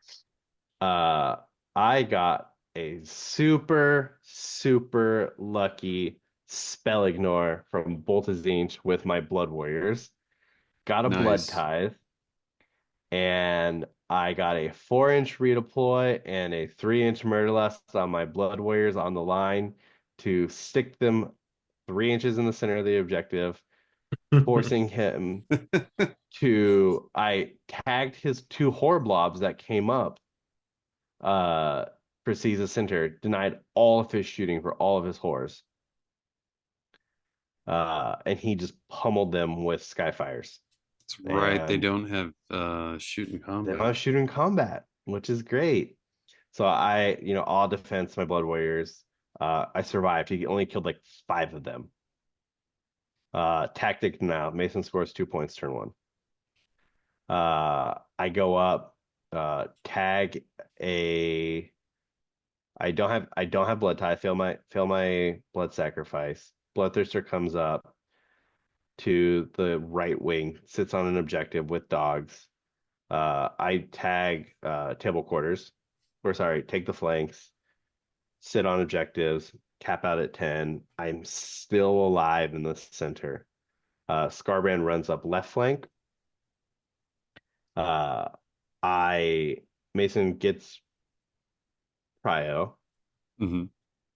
Uh, I got a super lucky spell ignore from Boltazine with my Blood Warriors. Got a Blood Nice. Tithe, and I got a 4-inch redeploy and a 3-inch Murderlust on my Blood Warriors on the line to stick them 3 inches in the center of the objective, forcing him to. I tagged his 2 Horblobs that came up uh for Caesar Center, denied all of his shooting for all of his horrors. And he just pummeled them with Skyfires. That's right. They And don't have shooting they don't combat. have shooting combat, which is great. So all defense, my Blood Warriors. I survived. He only killed like 5 of them. Tactic now. Mason scores 2 points turn 1. I go up, tag a. I don't have blood tie. Fail my blood sacrifice. Bloodthirster comes up to the right wing, sits on an objective with dogs. I tag table quarters, or sorry, take the flanks, sit on objectives, cap out at 10. I'm still alive in the center. Scarbrand runs up left flank. Uh, I Mason gets prio. Hmm.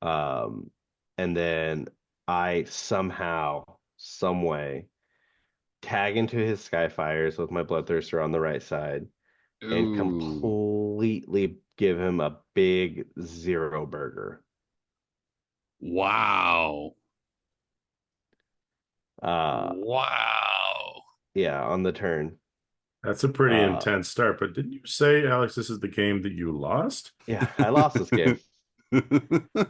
Um, and then I somehow, some way, tag into his Skyfires with my Bloodthirster on the right side and Ooh. completely give him a big 0 burger. Wow. Uh, Wow. yeah, on the turn. That's a pretty Uh, intense start. But didn't you say, Alex, this is the game that you lost? yeah, I lost this game.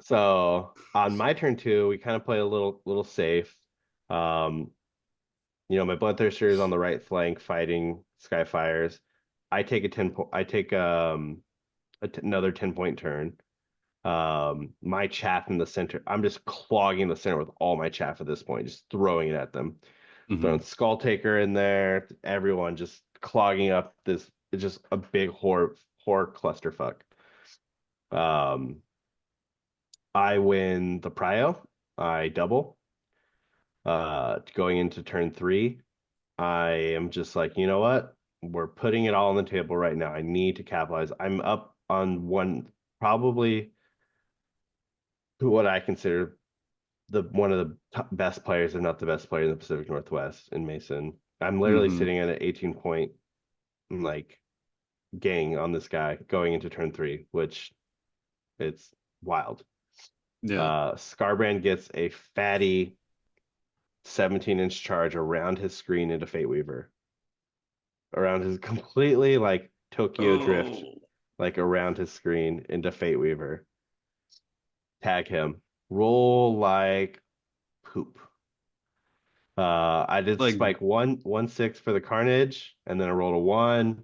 So on my turn 2, we kind of play a little safe. Um, my Bloodthirster is on the right flank fighting Skyfires. I take a 10 point. I take another 10-point turn. My chaff in the center. I'm just clogging the center with all my chaff at this point, just throwing it at them. Hmm. Throwing Skull Taker in there. Everyone just clogging up this. It's just a big horror clusterfuck. Um, I win the prio. I double. Going into turn 3. I am just like, you know what? We're putting it all on the table right now. I need to capitalize. I'm up on probably what I consider one of the best players, if not the best player in the Pacific Northwest in Mason. I'm literally Hmm. sitting at an 18 point like gang on this guy going into turn 3, which it's wild. Yeah. Scarbrand gets a fatty 17-inch charge around his screen into Fate Weaver, around his completely like Tokyo drift, Oh, like around his screen into Fate Weaver. Tag him. Roll like poop. I did like spike 1-6 for the Carnage, and then I rolled a 1,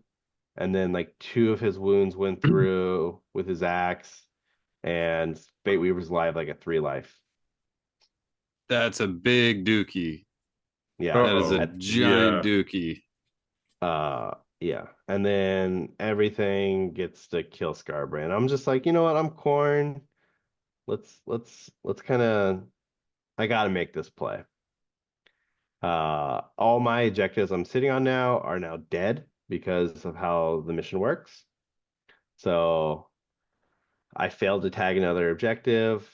and then like 2 of his wounds went through with his axe, and Fate Weaver's live like a 3 life. that's a big dookie. Yeah. That is a Uh-oh. At giant Yeah. dookie. yeah. And then everything gets to kill Scarbrand. I'm just like, you know what? I'm Khorne. Let's kind of I gotta make this play. All my objectives I'm sitting on now are now dead because of how the mission works. So I failed to tag another objective.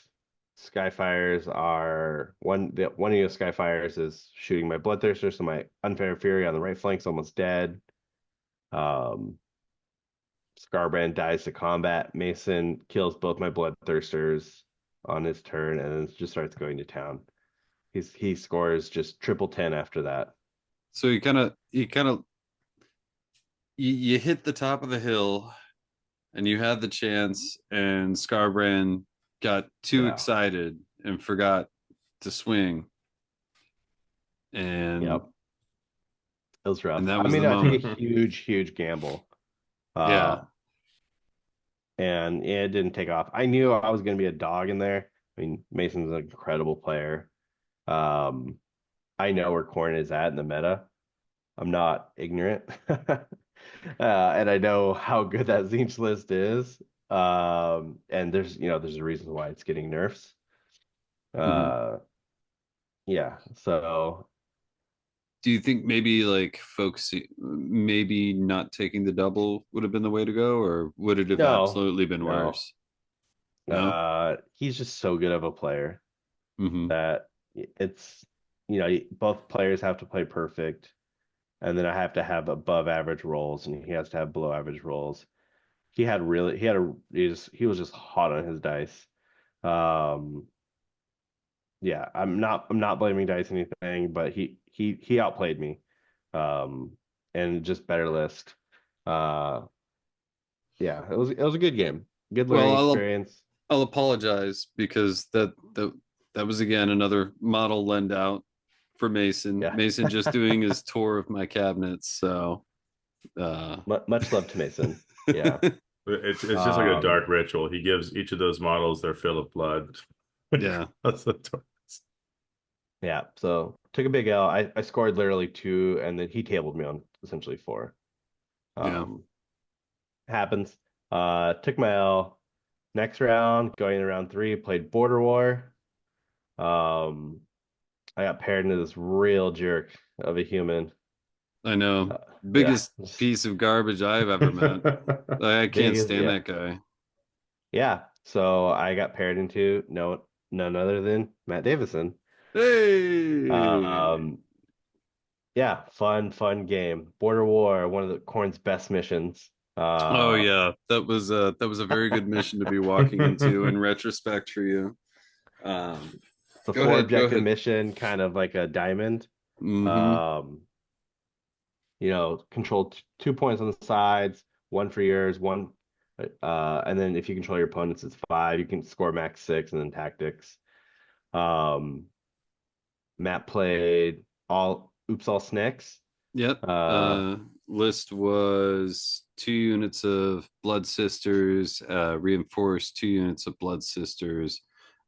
Skyfires are one of your Skyfires is shooting my Bloodthirster, so my Unfair Fury on the right flank is almost dead. Um, Scarbrand dies to combat. Mason kills both my Bloodthirsters on his turn and then just starts going to town. He scores just triple 10 after that. So you kind of you hit the top of the hill and you had the chance, and Scarbrand got too Yeah. excited and forgot to swing, and Yep. It was rough. that I was the mean, I took a moment. huge gamble. Uh, Yeah. and it didn't take off. I knew I was going to be a dog in there. I mean, Mason's an incredible player. Um, I know where Khorne is at in the meta. I'm not ignorant. And I know how good that Zinch list is. And there's a reason why it's getting nerfs. Mhm. Uh, yeah. So Do you think maybe like focusing, maybe not taking the double would have been the way to go, or would it have no, absolutely been no. worse? No. He's just so good of a player Hmm. that it's both players have to play perfect, and then I have to have above average rolls, and he has to have below average rolls. He was just hot on his dice. Um, yeah, I'm not blaming dice anything, but he outplayed me, um, and just better list. Uh, yeah, it was a good game, good Well, learning I'll experience. I'll apologize because that was again another model lend out for Mason. Yeah, Mason just doing his tour of my cabinets. So uh much love to Mason. Yeah. It's just like a Um, dark ritual. He gives each of those models their fill of blood. yeah. That's the tor- yeah. So took a big L. I scored literally 2, and then he tabled me on essentially 4. Yeah. Um, happens. Took my L. Next round, going in round 3, played Border War. Um, I got paired into this real jerk of a human. I know. Uh, yeah, Biggest piece of garbage I've ever met. I can't big as stand yeah, that guy. yeah. So I got paired into none other than Matt Davison. Hey. Um, yeah, fun game. Border War, one of the Corn's best missions. Oh Uh, yeah. That was a very good mission to be walking into in retrospect for you. Um it's a Go four ahead, go objective ahead. mission, kind of like a diamond. Hmm. Um, control 2 points on the sides, one for yours, and then if you control your opponents, it's 5. You can score max 6, and then tactics. Um, Matt played all snakes. Yep. Uh, List was 2 units of Blood Sisters, reinforced 2 units of Blood Sisters,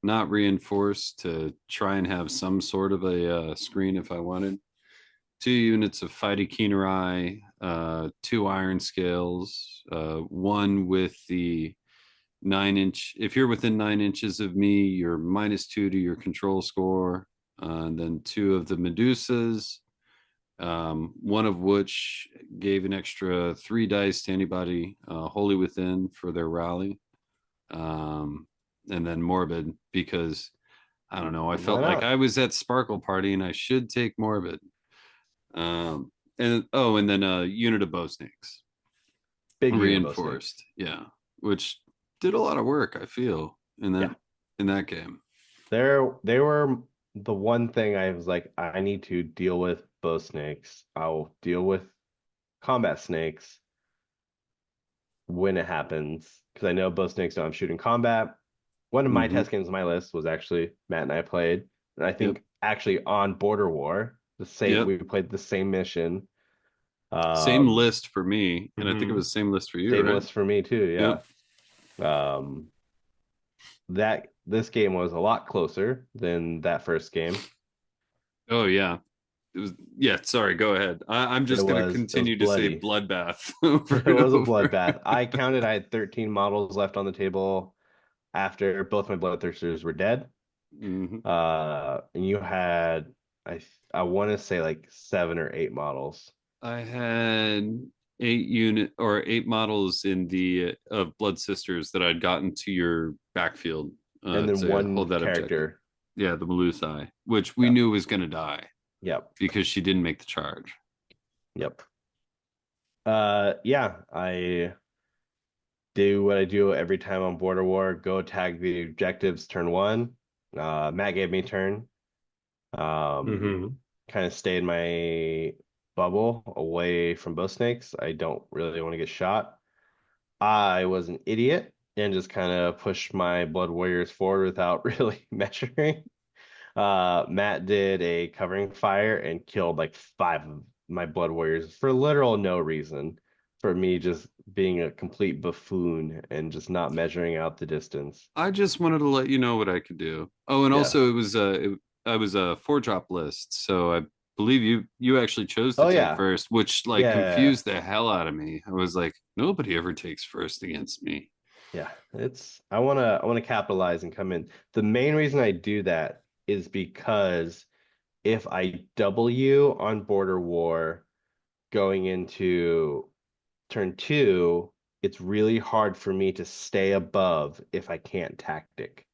not reinforced to try and have some sort of a screen if I wanted. 2 units of Fighty Kinerai, 2 Iron Scales, one with the 9 inch. If you're within 9 inches of me, you're -2 to your control score. And then 2 of the Medusas, one of which gave an extra 3 dice to anybody wholly within for their rally. Um, and then Morbid because I don't know. I why felt like not? I was at Sparkle Party and I should take Morbid. And then a unit of bow snakes Big Unibo snakes. reinforced. Yeah, which did a lot of work. I feel Yeah. in that game. They were the one thing I was like, I need to deal with bow snakes. I'll deal with combat snakes when it happens because I know bow snakes don't have shooting combat. One of my Hmm. test games on my list was actually Matt and I played, and I Yep. think actually on Border War, the same Yep. we played the same mission. Same Um, list for me, and I think it Hmm. was same list for you, Same right? list for me too, yeah. Yep. Um, that this game was a lot closer than that first game. Oh yeah. It was yeah. Sorry. Go ahead. I'm just gonna It was continue to say bloody. bloodbath over It and was a over. bloodbath. I counted I had 13 models left on the table after both my bloodthirsters were dead. Hmm. And you had I want to say like 7 or 8 models. I had 8 models in the of Blood Sisters that I'd gotten to your backfield And then to one hold that objective. character. Yeah, the Melusai, which we Yep. knew was going to die Yep. because she didn't make the charge. Yep. Yeah, I do what I do every time on Border War, go tag the objectives turn one. Matt gave me turn. Um, Hmm. kind of stay in my bubble away from bow snakes. I don't really want to get shot. I was an idiot and just kind of pushed my blood warriors forward without really measuring. Matt did a covering fire and killed like 5 of my blood warriors for literal no reason. For me just being a complete buffoon and just not measuring out the distance. I just wanted to let you know what I could do. Oh, and Yeah. also I was a 4 drop list, so I believe you actually chose to Oh take yeah. first, which like Yeah. confused the hell out of me. I was like, nobody ever takes first against me. Yeah. It's I wanna capitalize and come in. The main reason I do that is because if I double you on Border War going into turn two, it's really hard for me to stay above if I can't tactic.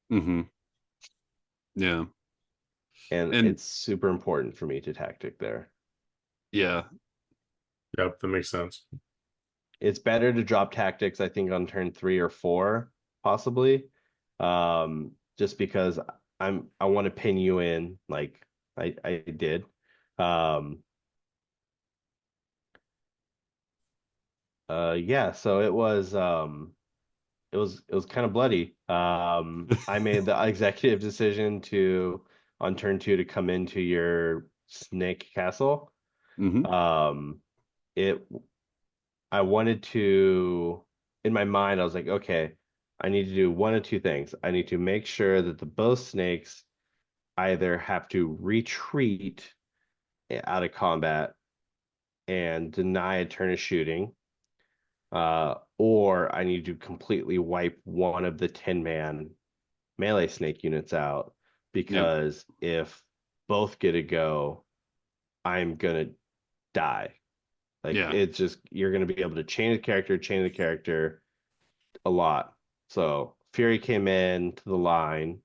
Hmm. Yeah, And and it's super important for me to tactic there. yeah, Yep, that makes sense. It's better to drop tactics, I think, on turn 3 or 4, possibly. Just because I want to pin you in like I did. Um, yeah, so it was kind of bloody. I made the executive decision to on turn two to come into your snake castle. hmm Um, it I wanted to in my mind I was like, okay, I need to do one of two things. I need to make sure that the bow snakes either have to retreat out of combat and deny a turn of shooting, or I need to completely wipe one of the 10-man melee snake units out yep, because if both get a go, I'm gonna die. Like yeah, it's just you're gonna be able to chain the character a lot. So Fury came in to the line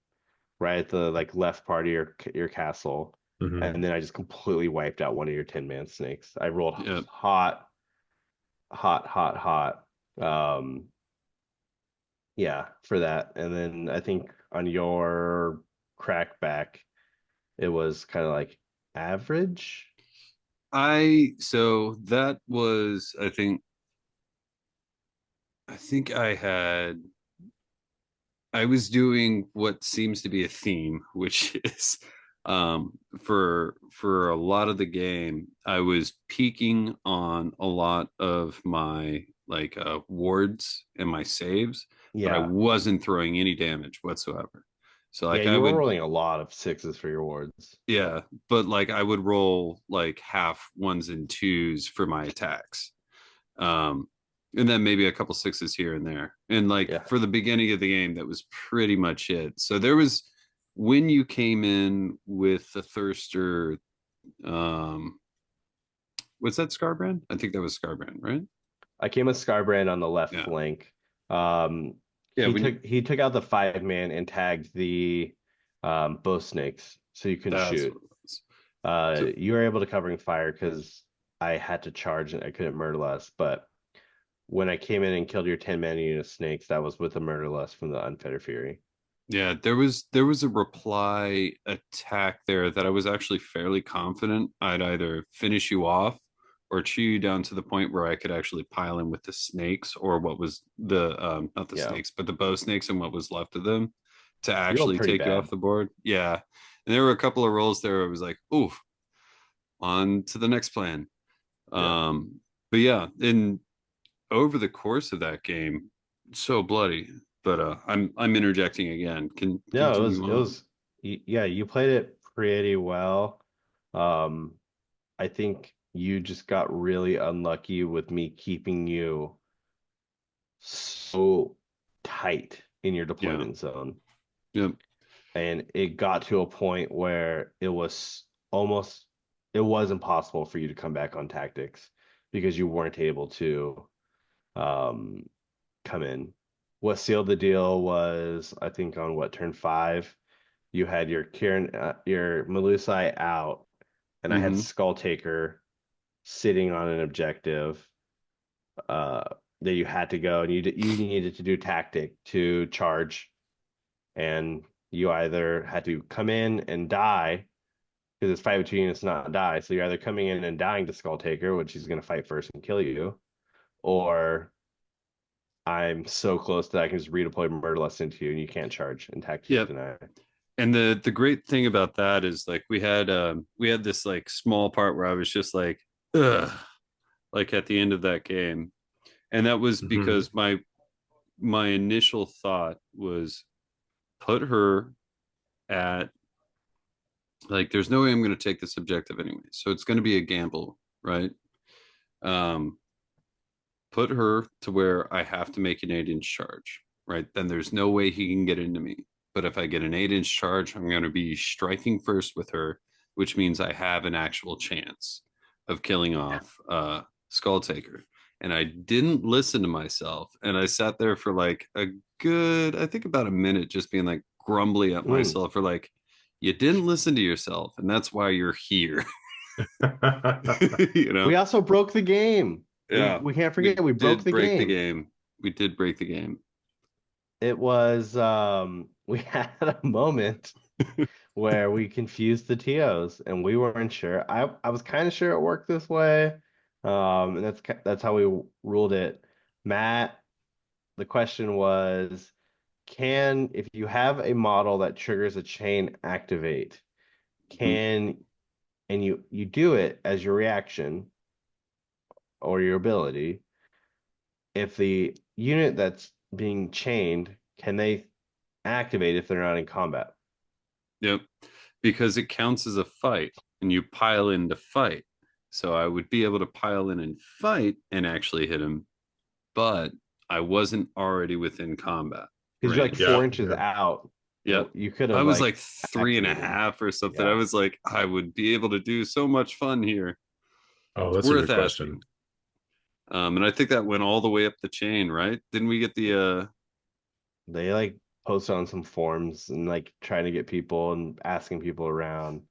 right at the like left part of your castle, Hmm. and then I just completely wiped out one of your 10-man snakes. I rolled yep. hot, hot, hot, hot. Um, yeah, for that. And then I think on your crackback, it was kind of like average. So that was I think I was doing what seems to be a theme, which is for a lot of the game, I was peaking on a lot of my like wards and my saves, but I Yeah. wasn't throwing any damage whatsoever. So Yeah, like I you were would rolling a lot of sixes for your wards. yeah, but like I would roll like half ones and twos for my attacks. Um, and then maybe a couple sixes here and there. And like Yeah. for the beginning of the game, that was pretty much it. So there was when you came in with the Thirster, um, was that Scarbrand? I think that was Scarbrand, right? I came with Scarbrand on the left Yeah. flank. Um, Yeah, he when you took out the 5-man and tagged the bow snakes so you couldn't that's what shoot. it was. So You were able to covering fire because I had to charge and I couldn't murderless. But when I came in and killed your 10 mana unit of snakes, that was with a murderless from the Unfettered Fury. yeah, there was a reply attack there that I was actually fairly confident I'd either finish you off or chew you down to the point where I could actually pile in with the snakes or what was the not the Yeah, snakes, but the bow snakes and what was left of them to you rolled actually pretty take you bad. off the board. Yeah. And there were a couple of rolls there where I was like, ooh, on to the next plan. Yeah. Um, but yeah, and over the course of that game, so bloody. But I'm interjecting again. Can No, continue it on. was, yeah, you played it pretty well. Um, I think you just got really unlucky with me keeping you so tight in your Yeah. deployment zone. Yep. And it got to a point where almost it was impossible for you to come back on tactics because you weren't able to um come in. What sealed the deal was, I think, on what, turn 5, you had your Kieran, your Melusai out, and I had Mm-hmm. Skull Taker sitting on an objective uh that you had to go, and you needed to do tactic to charge, and you either had to come in and die because it's fight between units, not die. So you're either coming in and dying to Skull Taker, which he's going to fight first and kill you, or I'm so close that I can just redeploy Murderlust into you and you can't charge and tactics Yep. deny. And the great thing about that is like we had this like small part where I was just like, ugh, like at the end of that game. And that was Mhm. because my initial thought was put her at like there's no way I'm gonna take this objective anyway. So it's gonna be a gamble, right? Um, put her to where I have to make an 8-inch charge, right? Then there's no way he can get into me. But if I get an 8-inch charge, I'm going to be striking first with her, which means I have an actual chance of killing off Skull Taker. And I didn't listen to myself. And I sat there for like a good, I think about a minute, just being like grumbly at Mm. myself for like, you didn't listen to yourself. And that's why you're here. you We know? also broke the game. Yeah, We can't we forget we broke did the break the game. game. We did break the game. It was we had a moment where we confused the TOs and we weren't sure. I was kind of sure it worked this way. And that's how we ruled it. Matt, the question was, can if you have a model that triggers a chain activate, Mhm. can and you do it as your reaction or your ability, if the unit that's being chained, can they activate if they're not in combat? Yep. Because it counts as a fight and you pile in to fight. So I would be able to pile in and fight and actually hit him, but I wasn't already within combat Because you're like range. Yeah, 4 inches yeah. out. Yep. You could I have was like like three and a activated. half or something. I Yeah. was like, I would be able to do so much fun here. Oh, It's that's a worth good asking. question. And I think that went all the way up the chain, right? Didn't we get the They like post on some forums and like trying to get people and asking people around.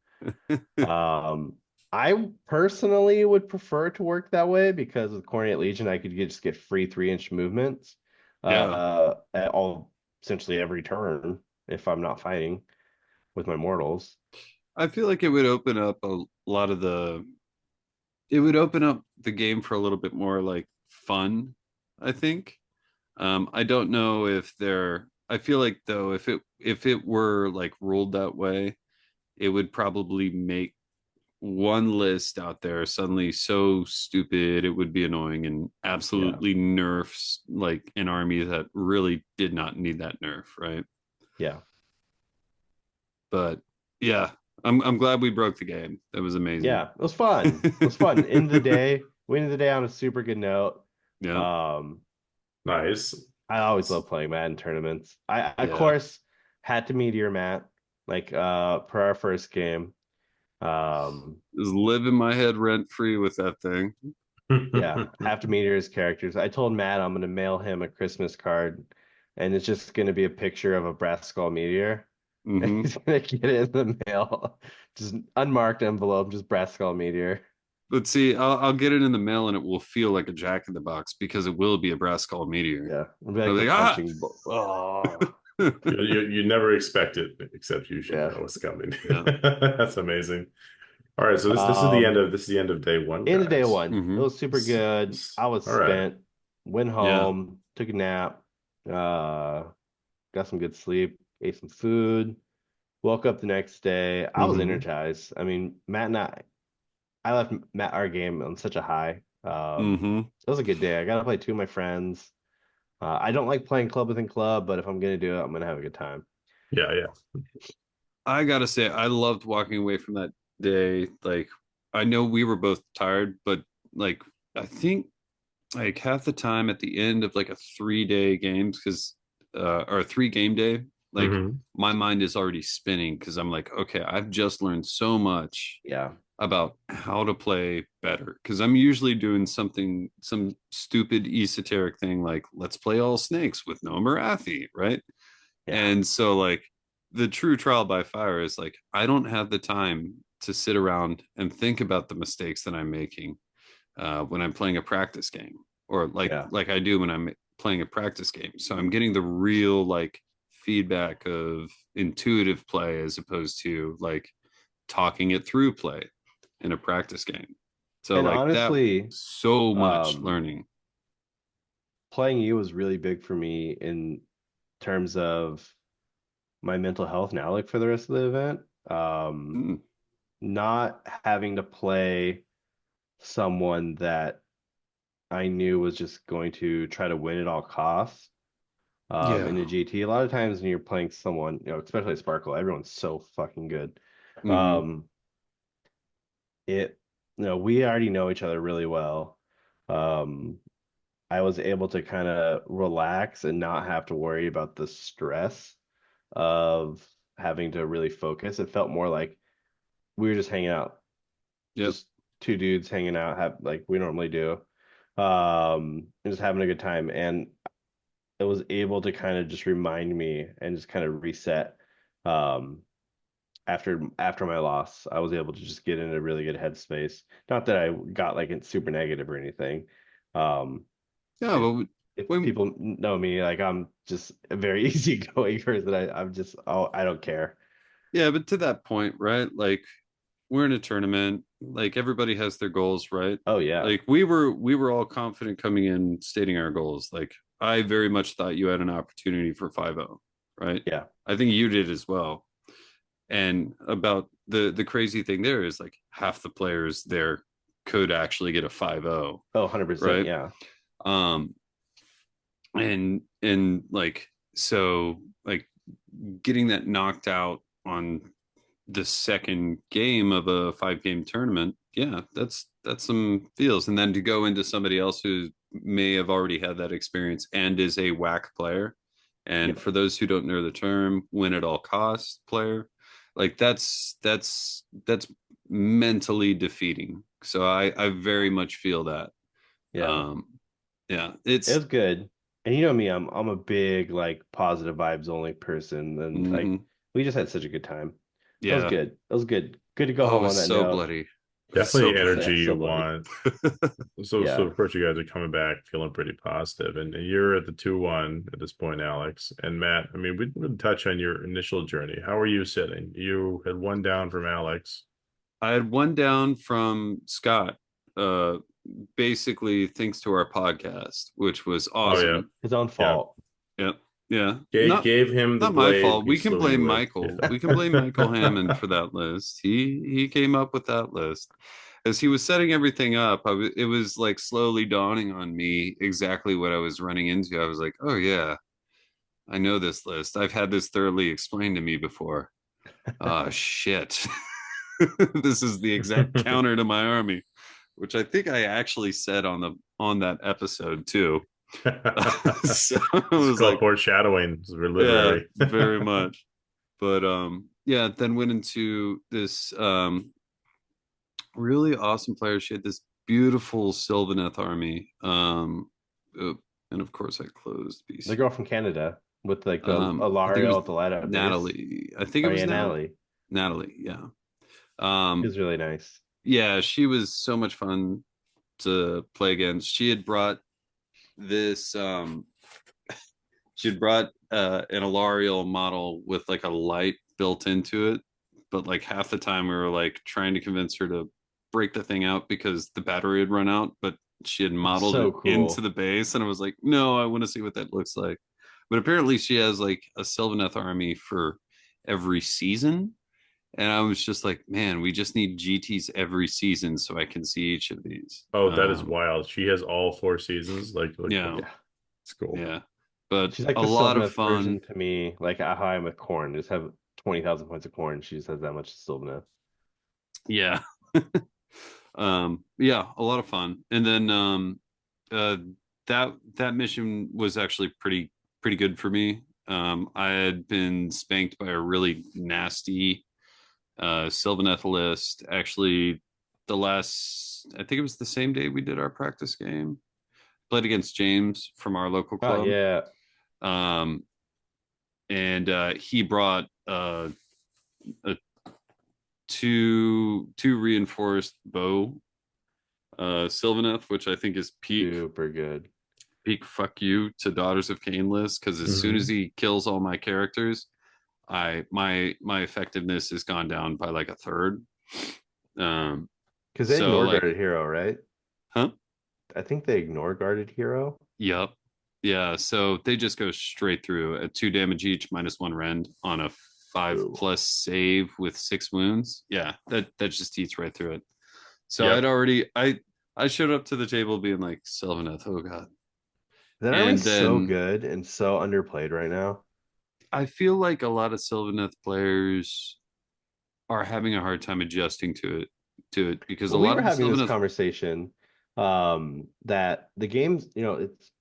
Um, I personally would prefer to work that way because with Corneate Legion, I could just get free 3-inch movements yeah. at all essentially every turn if I'm not fighting with my mortals. I feel like it would open up a lot of the it would open up the game for a little bit more like fun, I think. I don't know if they're I feel like though if it were like ruled that way, it would probably make one list out there suddenly so stupid it would be annoying and Yeah. absolutely nerfs like an army that really did not need that nerf, right? Yeah. But yeah, I'm glad we broke the game. That was amazing. Yeah. It was fun. It was fun. End of the day, we ended the day on a super good note. Yeah. Um, Nice. I always love playing Madden tournaments. I of Yeah. course had to meteor Matt, like per our first game. Um, Just live in my head rent free with that thing. yeah, have to meteor his characters. I told Matt I'm gonna mail him a Christmas card and it's just gonna be a picture of a Brass Skull Meteor. Mm-hmm. He's gonna get it in the mail. Just unmarked envelope, just brass skull meteor. But see, I'll get it in the mail and it will feel like a Jack in the Box because it will be a brass skull meteor. Yeah. It'll be I'll like the be like, punching oh You never expect it, except you should yeah. know what's coming. yeah. That's amazing. All right, so Um this is the end of day one, End of day guys. one. It Mm-hmm. was super good. I was All right. spent, went Yeah. home, took a nap, uh, got some good sleep, ate some food, woke up the next day. I was Mm-hmm. energized. I mean, Matt and I left Matt our game on such a high. Mm-hmm. It was a good day. I got to play two of my friends. I don't like playing club within club, but if I'm gonna do it, I'm gonna have a good time. Yeah, yeah. I gotta say, I loved walking away from that day. Like, I know we were both tired, but like, I think like half the time at the end of like a 3 day games, because or a 3 game day, like Mm-hmm. my mind is already spinning because I'm like, okay, I've just learned so much Yeah, about how to play better. Because I'm usually doing some stupid esoteric thing like let's play all snakes with no Marathi, right? yeah, And so like the true trial by fire is like I don't have the time to sit around and think about the mistakes that I'm making when I'm playing a practice game, or yeah. like I do when I'm playing a practice game. So I'm getting the real like feedback of intuitive play as opposed to like talking it through play in a practice game. So And like that honestly, so much um, learning. playing you was really big for me in terms of my mental health now, like for the rest of the event. Mm, Not having to play someone that I knew was just going to try to win at all costs. In yeah. a GT, a lot of times when you're playing someone, especially Sparkle, everyone's so fucking good. Hmm. Um, it, we already know each other really well. Um, I was able to kind of relax and not have to worry about the stress of having to really focus. It felt more like we were just hanging out, Yep. just two dudes hanging out, have like we normally do, and just having a good time. And it was able to kind of just remind me and just kind of reset. Um, after my loss, I was able to just get in a really good headspace. Not that I got like it's super negative or anything. Um, Yeah, if but if when people know me, like I'm just a very easygoing person. I'm just I don't care. yeah, but to that point, right? Like we're in a tournament, like everybody has their goals, right? Oh yeah, Like we were all confident coming in stating our goals. Like I very much thought you had an opportunity for 5-0, right? yeah. I think you did as well. And about the crazy thing there is like half the players there could actually get a 5-0, Oh, 100%. right? Yeah. Um and like so like getting that knocked out on the second game of a 5 game tournament, yeah, that's some feels. And then to go into somebody else who may have already had that experience and is a whack player, and Yep. for those who don't know the term, win at all costs player, like that's mentally defeating. So I very much feel that. Yeah. Um, yeah, It it's was good. And you know me, I'm a big like positive vibes only person. And like mhm, we just had such a good time. It was yeah. good. It was good. Good to go Oh, it home on was that so note. bloody. It was so Definitely bloody. energy Yeah, you so bloody. want. So Yeah. of course you guys are coming back feeling pretty positive, and you're at the 2-1 at this point, Alex and Matt. I mean, we didn't touch on your initial journey. How are you sitting? You had one down from Alex. I had one down from Scott, uh, basically thanks to our podcast, which was Oh yeah, awesome. His own yeah. fault. Yep. Yeah. Gave him the Not my blade fault. he We can slew you blame with. Michael. We can blame Michael Hammond Yeah. for that list. He came up with that list. As he was setting everything up, it was like slowly dawning on me exactly what I was running into. I was like, "Oh yeah, I know this list. I've had this thoroughly explained to me before." Ah, shit. This is the exact counter to my army, which I think I actually said on that episode too. So I It's was called like, foreshadowing. It's yeah, literary. very much. But yeah, then went into this really awesome player. She had this beautiful Sylvaneth army. And of course I closed The BC. girl from Canada. with like the I think it Alario was at the light up base. Natalie. I think it Oh was yeah, Natalie. Natalie, yeah. She Um, was really nice. yeah, she was so much fun to play against. She had brought this she'd brought an Alarial model with like a light built into it, but like half the time we were like trying to convince her to break the thing out because the battery had run out, but she had It's modeled so it into cool. the base, and I was like, no, I want to see what that looks like. But apparently she has like a Sylvaneth army for every season. And I was just like, man, we just need GTs every season so I can see each of these. Oh, that is wild. She has all 4 seasons. Like Yeah, Yeah. it's cool. yeah. But She's like a the lot of Sylvaneth version fun. to me, like how I'm with Khorne. Just have 20,000 points of Khorne. She just has that much Sylvaneth. Yeah. Yeah, a lot of fun. And then uh that mission was actually pretty good for me. I had been spanked by a really nasty Sylvaneth list. Actually, I think it was the same day we did our practice game. Played against James from our local Oh club. yeah. Um and he brought a two reinforced bow Sylvaneth, which I think is Super good. peak fuck you to Daughters of Cain list, because as soon as Hmm. he kills all my characters, my effectiveness has gone down by like a third. Um, Because they so ignore like, guarded hero, right? huh? I think they ignore guarded hero. Yep. Yeah. So they just go straight through at 2 damage each, -1 rend on a 5+ save with 6 wounds. Yeah, that just eats right through it. So Yep. I showed up to the table being like Sylvaneth, oh god. That And army's so then good and so underplayed right now. I feel like a lot of Sylvaneth players are having a hard time adjusting to it because a Well, we lot were of the having this Sylvaneth. conversation that the games, it's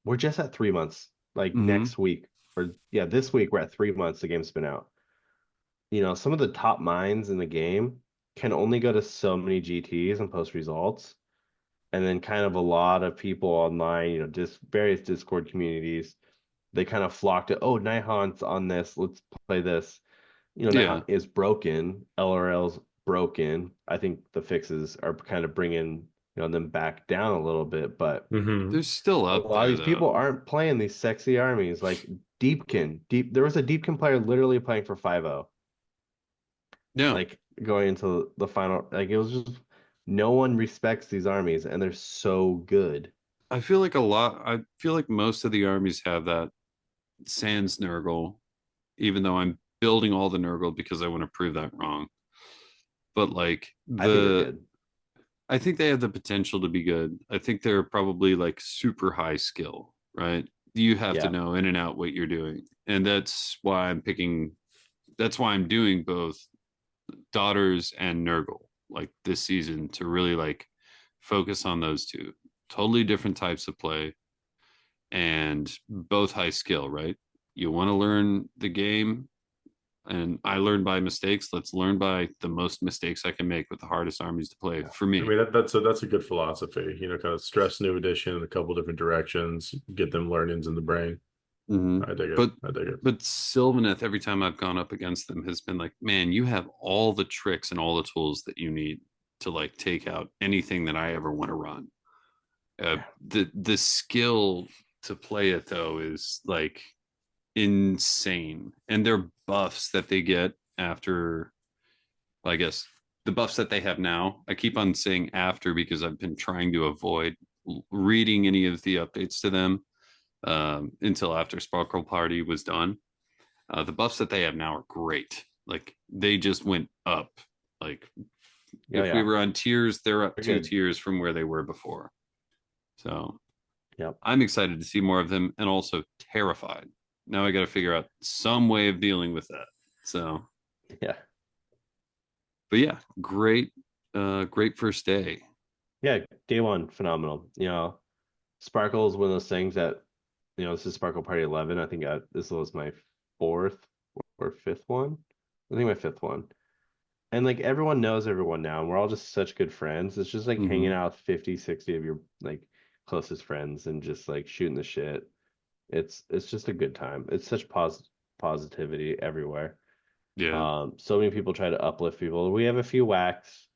we're just at 3 months. Like Mhm. next week, or yeah, this week we're at 3 months the game's been out. Some of the top minds in the game can only go to so many GTs and post results. And then kind of a lot of people online, just various Discord communities, they kind of flock to, oh, Nihon's on this, let's play this. Yeah, Nihon is broken, LRL's broken. I think the fixes are kind of bringing, them back down a little bit, but Hmm. they're still a up lot of there these people though. aren't playing these sexy armies like Deepkin. There was a Deepkin player literally playing for 5-0, Yeah, like going into the final. Like it was just no one respects these armies, and they're so good. I feel like most of the armies have that sans Nurgle, even though I'm building all the Nurgle because I want to prove that wrong. But like I think they're good. I think they have the potential to be good. I think they're probably like super high skill, right? You have to Yeah, know in and out what you're doing. And that's why I'm doing both Daughters and Nurgle like this season to really like focus on those two. Totally different types of play and both high skill, right? You want to learn the game, and I learn by mistakes. Let's learn by the most mistakes I can make with the hardest armies to play Yeah. for I me. mean that's a good philosophy. Kind of stress new edition in a couple different directions, get them learnings in the brain. Mm-hmm. I dig it. But I dig it. but Sylvaneth, every time I've gone up against them, has been like, man, you have all the tricks and all the tools that you need to like take out anything that I ever want to run. yeah, The skill to play it though is like insane, and their buffs that they get after, well, I guess the buffs that they have now. I keep on saying after because I've been trying to avoid reading any of the updates to them until after Sparkle Party was done. The buffs that they have now are great. Like they just went up. Like oh if we yeah, were on tiers, they're up they're two good. tiers from where they were before. So Yep. I'm excited to see more of them and also terrified. Now I got to figure out some way of dealing with that. So, Yeah, but yeah, great first day. yeah. Day one, phenomenal. Sparkle is one of those things that this is Sparkle Party 11. I think this was my fourth or fifth one. I think my fifth one. And like everyone knows everyone now, and we're all just such good friends. It's just like hanging Mm-hmm. out with 50, 60 of your like closest friends and just like shooting the shit. It's just a good time. It's such positivity everywhere. Yeah, So many people try to uplift people. We have a few whacks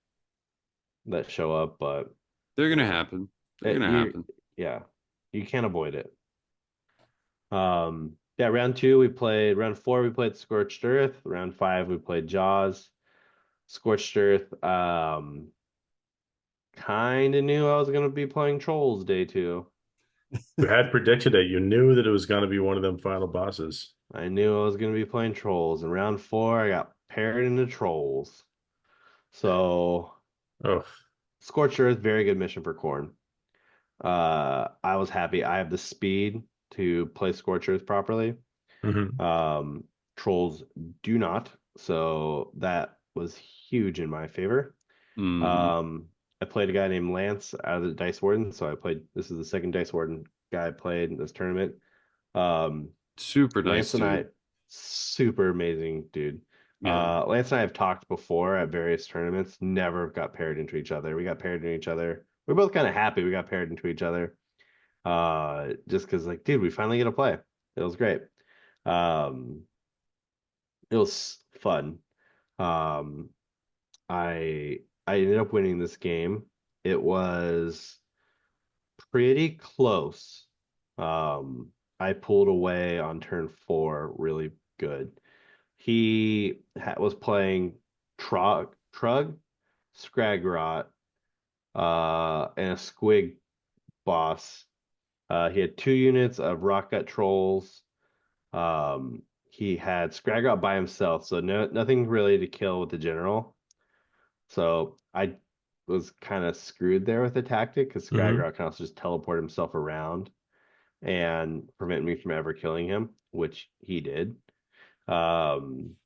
that show up, but they're you gonna know, happen. They're gonna you happen. yeah, you can't avoid it. Yeah, round four we played Scorched Earth. Round five we played Jaws. Scorched Earth, kind of knew I was gonna be playing Trolls day two. You had predicted it. You knew that it was going to be one of them final bosses. I knew I was gonna be playing Trolls. In round four, I got paired into Trolls. So Oh, Scorched Earth, very good mission for Khorne. I was happy. I have the speed to play Scorched Earth properly. hmm. Um, Trolls do not, so that was huge in my favor. Hmm. Um, I played a guy named Lance out of the Dice Warden, so I played. This is the second Dice Warden guy I played in this tournament. Um, Super nice Lance and I, dude. super amazing dude. Yeah. Lance and I have talked before at various tournaments, never got paired into each other. We got paired into each other. We're both kind of happy we got paired into each other. Just because like, dude, we finally get to play. It was great. Um, it was fun. Um, I ended up winning this game. It was pretty close. I pulled away on turn four really good. Was playing Trug, Scragrot, and a Squig boss. He had 2 units of Rockgut Trolls. He had Scragrot by himself, so nothing really to kill with the general. So I was kind of screwed there with the tactic because Hmm. Scragrot can also just teleport himself around and prevent me from ever killing him, which he did. Um,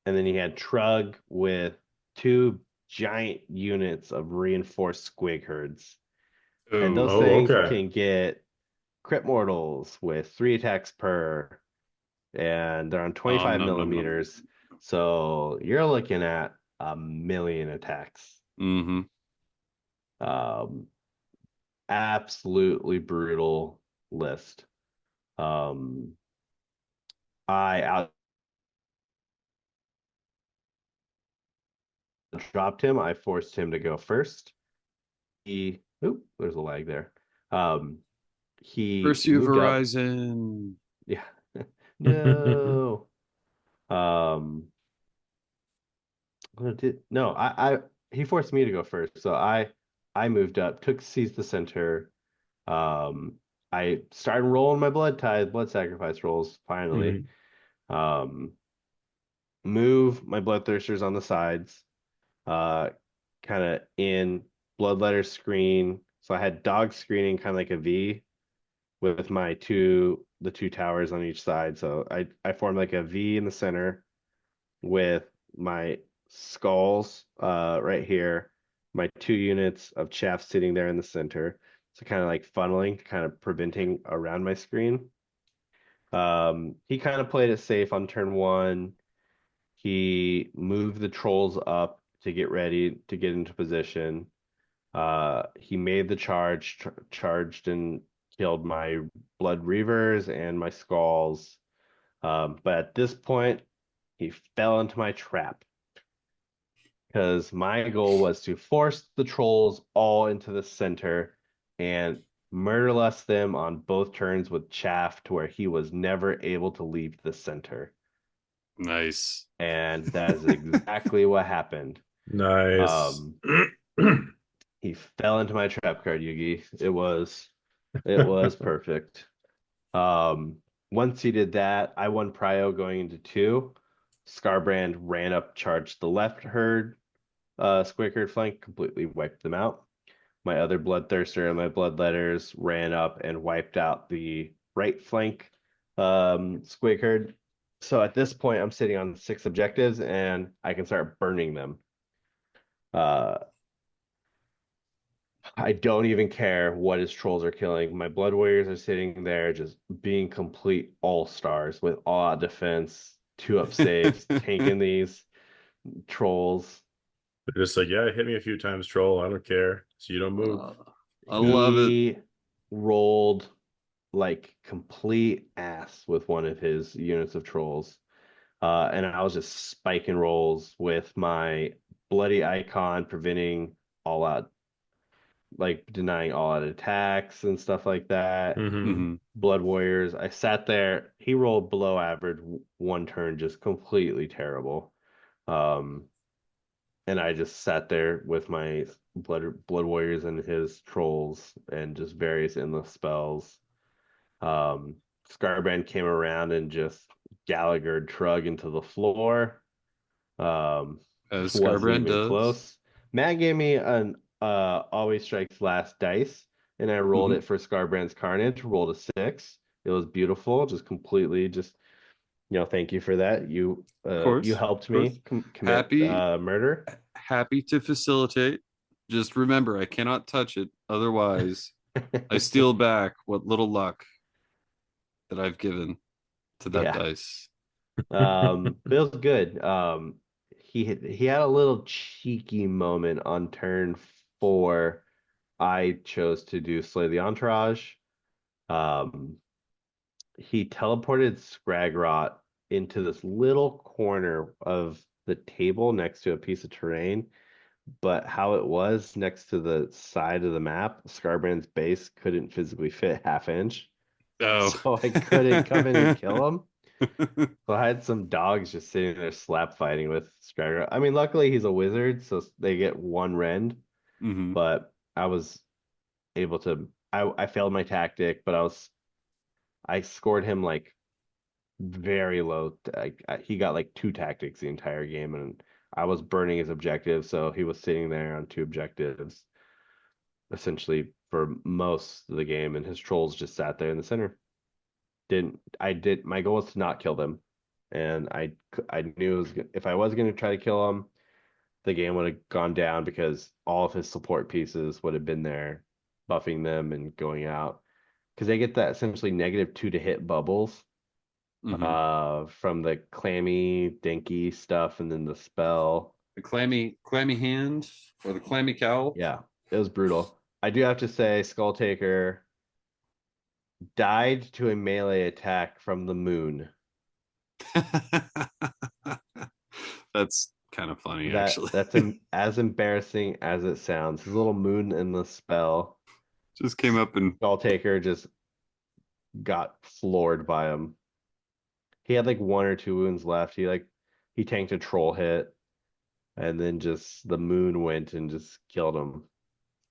and then he had Trug with 2 giant units of reinforced squig herds. And those Oh, Oh, things okay. can get crit mortals with 3 attacks per, and they're on nom 25 nom nom nom. millimeters. So you're looking at a million attacks. Mm-hmm. Um, Absolutely brutal list. Um, I out dropped him. I forced him to go first. There's a lag there. Um, he Pursue moved up. Verizon. Yeah, no. Um, no, he forced me to go first, so I moved up, seized the center. Um, I started rolling my blood sacrifice rolls finally. Hmm. Um, move my bloodthirsters on the sides, uh, kind of in bloodletter screen. So I had dog screening kind of like a V with the two towers on each side. So I formed like a V in the center with my skulls right here, my 2 units of chaff sitting there in the center. So kind of like funneling, kind of preventing around my screen. He kind of played it safe on turn one. He moved the trolls up to get ready to get into position. He made the charged and killed my blood reavers and my skulls. But at this point, he fell into my trap because my goal was to force the trolls all into the center and murderless them on both turns with chaff to where he was never able to leave the center. Nice. And that is exactly what happened. Nice. Um, he fell into my trap card, Yugi. It was perfect. Um, Once he did that, I won Prio going into two. Scarbrand ran up, charged the left herd, Squig herd flank, completely wiped them out. My other Bloodthirster and my Bloodletters ran up and wiped out the right flank Squig herd. So at this point, I'm sitting on 6 objectives and I can start burning them. Uh, I don't even care what his trolls are killing. My Blood Warriors are sitting there just being complete all stars with all out defense, 2 up saves, tanking these trolls. They're just like, yeah, hit me a few times, troll. I don't care. So you don't move. Uh, I love it. He rolled. like complete ass with one of his units of trolls. And I was just spiking rolls with my bloody icon, preventing all out, like denying all out attacks and stuff like that. Hmm. Hmm. Blood Warriors. I sat there. He rolled below average one turn, just completely terrible. Um, and I just sat there with my Blood Warriors and his trolls and just various endless spells. Scarbrand came around and just Gallagher Trug into the floor. Um, As wasn't Scarbrand even does. close. Matt gave me an always strikes last dice, and I rolled Hmm. it for Scarbrand's Carnage. Rolled a 6. It was beautiful, just completely, just thank you for that. Of You course, helped of course. me commit Happy, murder. happy to facilitate. Just remember, I cannot touch it. Otherwise, I steal back what little luck that I've given to that Yeah. dice. But it was good. He had a little cheeky moment on turn 4. I chose to do Slay the Entourage. Um, he teleported Scragrot into this little corner of the table next to a piece of terrain, but how it was next to the side of the map, Scarbrand's base couldn't physically fit half inch. Oh. So I couldn't come in and kill him. So I had some dogs just sitting there slap fighting with Scragger. I mean, luckily he's a wizard, so they get one rend, Hmm. but I was able to I failed my tactic, but I scored him like very low. He got like 2 tactics the entire game, and I was burning his objective, so he was sitting there on 2 objectives essentially for most of the game, and his trolls just sat there in the center. Didn't I did My goal was to not kill them, and I knew if I was going to try to kill him, the game would have gone down because all of his support pieces would have been there, buffing them and going out because they get that essentially -2 to hit bubbles Hmm. from the clammy dinky stuff and then the spell. The clammy hand or the clammy cowl. Yeah, it was brutal. I do have to say, Skull Taker died to a melee attack from the moon. That's kind of funny, That actually. that's as embarrassing as it sounds. His little moon in the spell. Just came up and Skull Taker just got floored by him. He had like 1 or 2 wounds left. He tanked a troll hit, and then just the moon went and just killed him.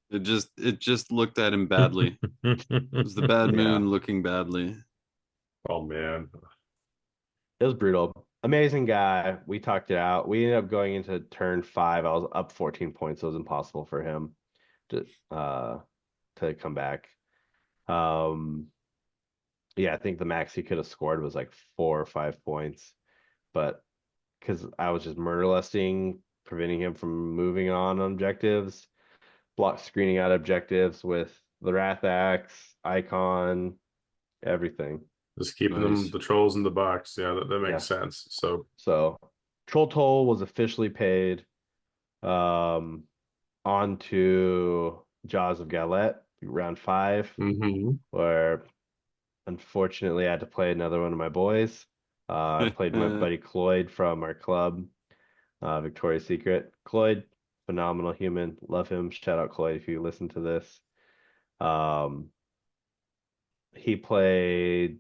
it just looked at him badly. It was the bad Yeah, moon looking badly. Oh man. it was brutal. Amazing guy. We talked it out. We ended up going into turn 5. I was up 14 points, so it was impossible for him to uh to come back. Um, yeah, I think the max he could have scored was like 4 or 5 points, but because I was just murder lusting, preventing him from moving on objectives, block screening out objectives with the Wrath Axe, Icon, everything. Just keeping them Nice. the trolls in the box. Yeah, that makes Yeah. sense. So So Troll Toll was officially paid. Um, on to Jaws of Galette, round 5, mhm. where unfortunately I had to play another one of my boys. I played my buddy Cloyd from our club, Victoria's Secret. Cloyd, phenomenal human. Love him. Shout out Cloyd if you listen to this. Um, he played,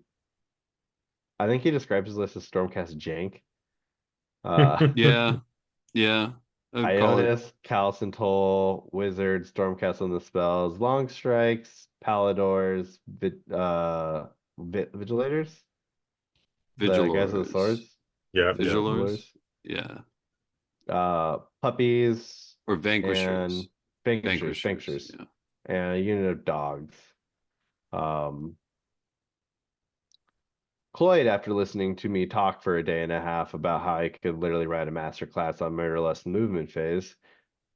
I think he describes his list as Stormcast Jank. Uh, Yeah, yeah. I'd call it Ionis, Callison Toll, Wizard, Stormcast on the spells, Long Strikes, Paladors, Vigilators, the guys with the Vigilors. swords, Yeah, yeah. Vigilors. Vigilors, Yeah. Puppies, Or vanquishers. and Vanquishers. Vanquishers, Yeah. and a unit of dogs. Um, Cloyd, after listening to me talk for a day and a half about how I could literally write a master class on murderless movement phase,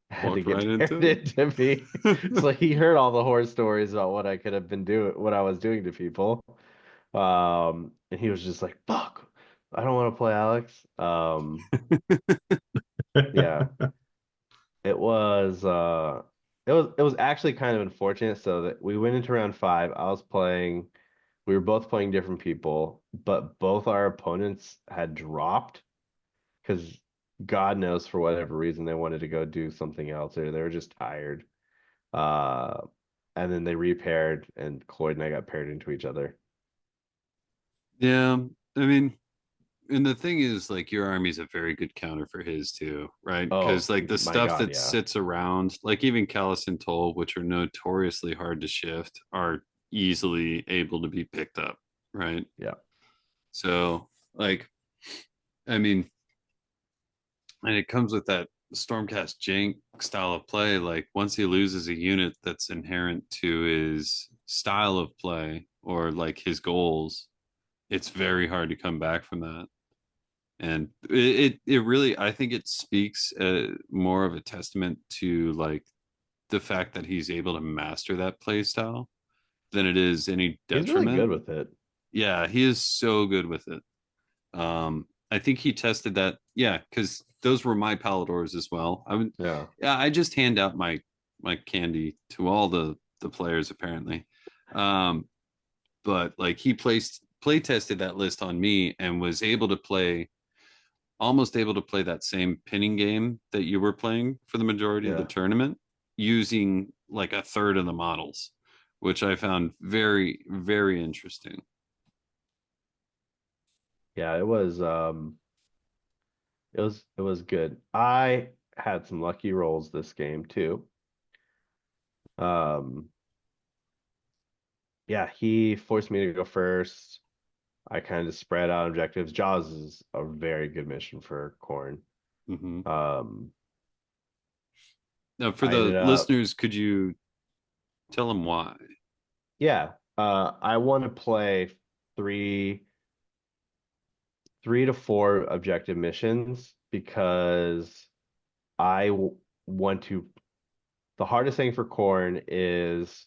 had to Walked right get paired into into me. it. So he heard all the horror stories about what I could have been doing, what I was doing to people. And he was just like, "Fuck, I don't want to play Alex." Yeah, it was it was actually kind of unfortunate. So that we went into round 5. I was playing We were both playing different people, but both our opponents had dropped because God knows for whatever reason they wanted to go do something else or they were just tired. Uh, and then they repaired, and Cloyd and I got paired into each other. Yeah, I mean, and the thing is, like, your army's a very good counter for his too, right? Because Oh like the my stuff God, that yeah, sits around, like even Callus and Toll, which are notoriously hard to shift, are easily able to be picked up, right? yeah. So, like, I mean, and it comes with that Stormcast jank style of play. Like, once he loses a unit that's inherent to his style of play or like his goals, it's very hard to come back from that. And it really, I think it speaks more of a testament to like the fact that he's able to master that play style than it is any He's really good detriment. with it. Yeah, he is so good with it. I think he tested that. Yeah, because those were my Paladors as well. I would, Yeah. yeah, I just hand out my candy to all the players apparently. Um, but like he play tested that list on me and was able to play almost able to play that same pinning game that you were playing for the majority of the Yeah. tournament using like a third of the models, which I found very, very interesting. Yeah, it was good. I had some lucky rolls this game too. Um yeah, he forced me to go first. I kind of spread out objectives. Jaws is a very good mission for Khorne. Mm-hmm. Um Now, for I the ended up listeners, could you tell them why? yeah, I want to play three three to four objective missions because want to the hardest thing for Khorne is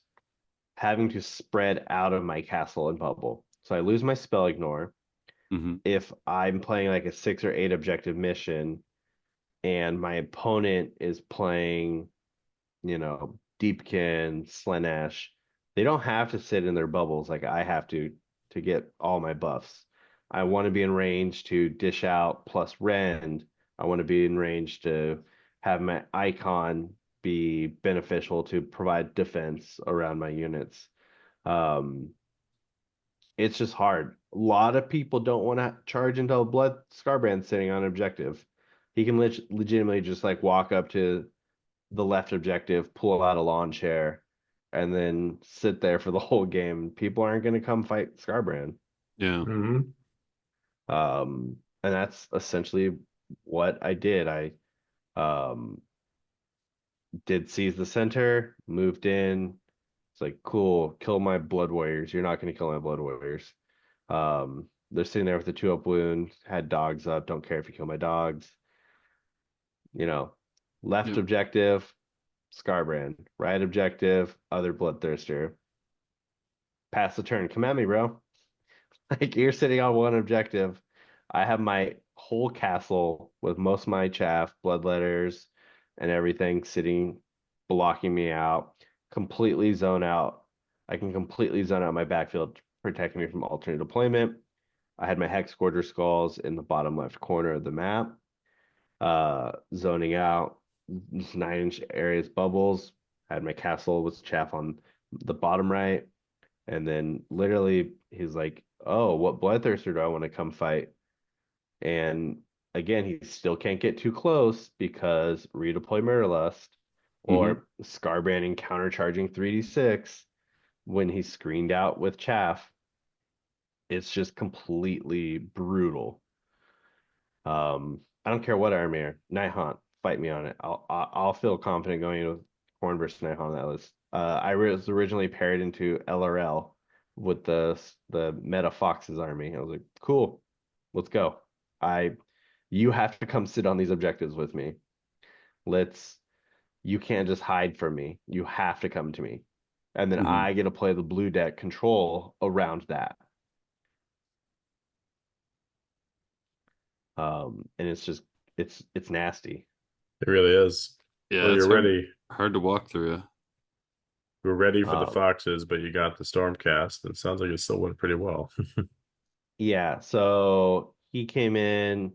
having to spread out of my castle and bubble. So I lose my spell ignore. Mm-hmm. If I'm playing like a 6 or 8 objective mission and my opponent is playing, Deepkin, Slaanesh, they don't have to sit in their bubbles like I have to get all my buffs. I want to be in range to dish out plus rend. I want to be in range to have my icon be beneficial to provide defense around my units. Um, it's just hard. A lot of people don't want to charge into a blood Scarbrand sitting on an objective. He can legitimately just like walk up to the left objective, pull out a lawn chair, and then sit there for the whole game. People aren't going to come fight Scarbrand. Yeah. Hmm. And that's essentially what I did. I um did seize the center, moved in. It's like, cool, kill my blood warriors. You're not going to kill my blood warriors. They're sitting there with a 2-up wound, had dogs up, don't care if you kill my dogs. You know, left Yep. objective, Scarbrand. Right objective, other bloodthirster. Pass the turn. Come at me, bro. Like you're sitting on one objective. I have my whole castle with most of my chaff, bloodletters, and everything sitting, blocking me out. Completely zone out. I can completely zone out my backfield, protecting me from alternate deployment. I had my Hex Quarter Skulls in the bottom left corner of the map, zoning out 9-inch areas bubbles. I had my castle with chaff on the bottom right. And then literally he's like, "Oh, what bloodthirster do I want to come fight?" And again, he still can't get too close because redeploy Murderlust Mm-hmm. or Scarbrand and countercharging 3d6 when he's screened out with chaff. It's just completely brutal. I don't care what army are. Night Haunt, fight me on it. I'll feel confident going with Khorne versus Night Haunt on that list. I was originally paired into LRL with the Meta Foxes army. I was like, cool, let's go. I You have to come sit on these objectives with me. Let's You can't just hide from me. You have to come to me. And then Mm-hmm. I get to play the blue deck control around that. And it's nasty. It really is. Yeah, Well, it's you're ready. hard to walk through. were ready for the Um, foxes, but you got the Stormcast. It sounds like it still went pretty well. yeah, so he came in,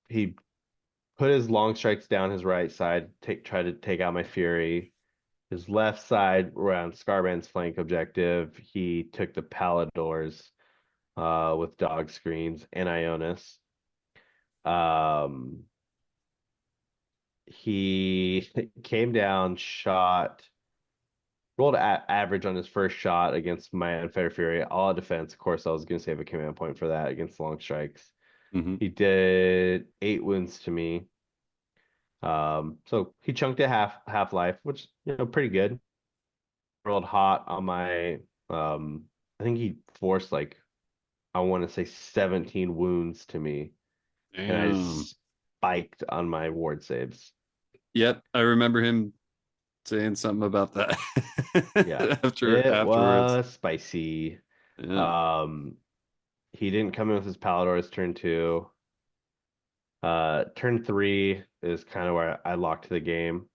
he put his long strikes down his right side, try to take out my Fury. His left side around Scarband's flank objective, he took the Paladors with dog screens and Ionis. Um, he came down, rolled average on his first shot against my Unfair Fury, all defense. Of course, I was going to save a command point for that against long strikes. Hmm. He did 8 wounds to me. So he chunked it half life, which pretty good. Rolled hot on my I think he forced like I want to say 17 wounds to me, and I Damn. spiked on my ward saves. Yep, I remember him saying something about that Yeah, it afterwards. was spicy. Yeah. Um, he didn't come in with his Paladors turn two. Turn three is kind of where I locked the game.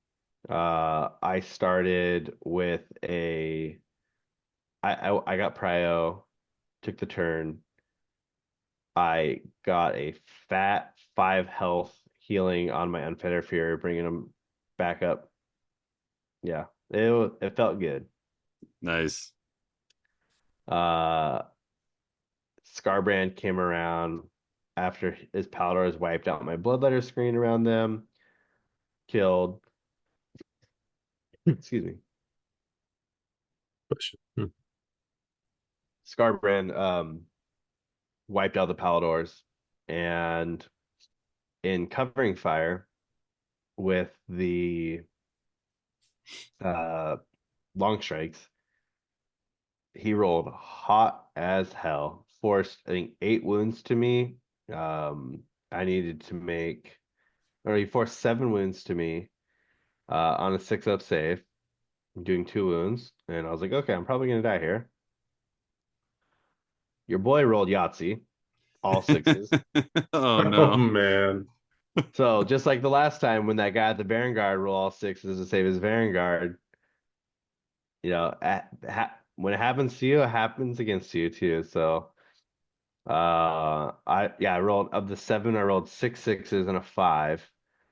I started with I got Prio, took the turn. I got a fat 5 health healing on my Unfettered Fury, bringing him back up. Yeah, it felt good. Nice. Uh, Scarbrand came around after his Paladors wiped out my Bloodletter screen around them, killed. Excuse me. Scarbrand wiped out the Paladors, and in covering fire with the uh long strikes, he rolled hot as hell. Forced, I think, 8 wounds to me. I needed to make, or he forced 7 wounds to me on a 6-up save, doing 2 wounds. And I was like, okay, I'm probably gonna die here. Your boy rolled Yahtzee, all sixes. Oh Oh no. man. So just like the last time when that guy at the Vanguard rolled all sixes to save his Vanguard, when it happens to you, it happens against you too. So I rolled of the seven, I rolled 6 sixes and a five.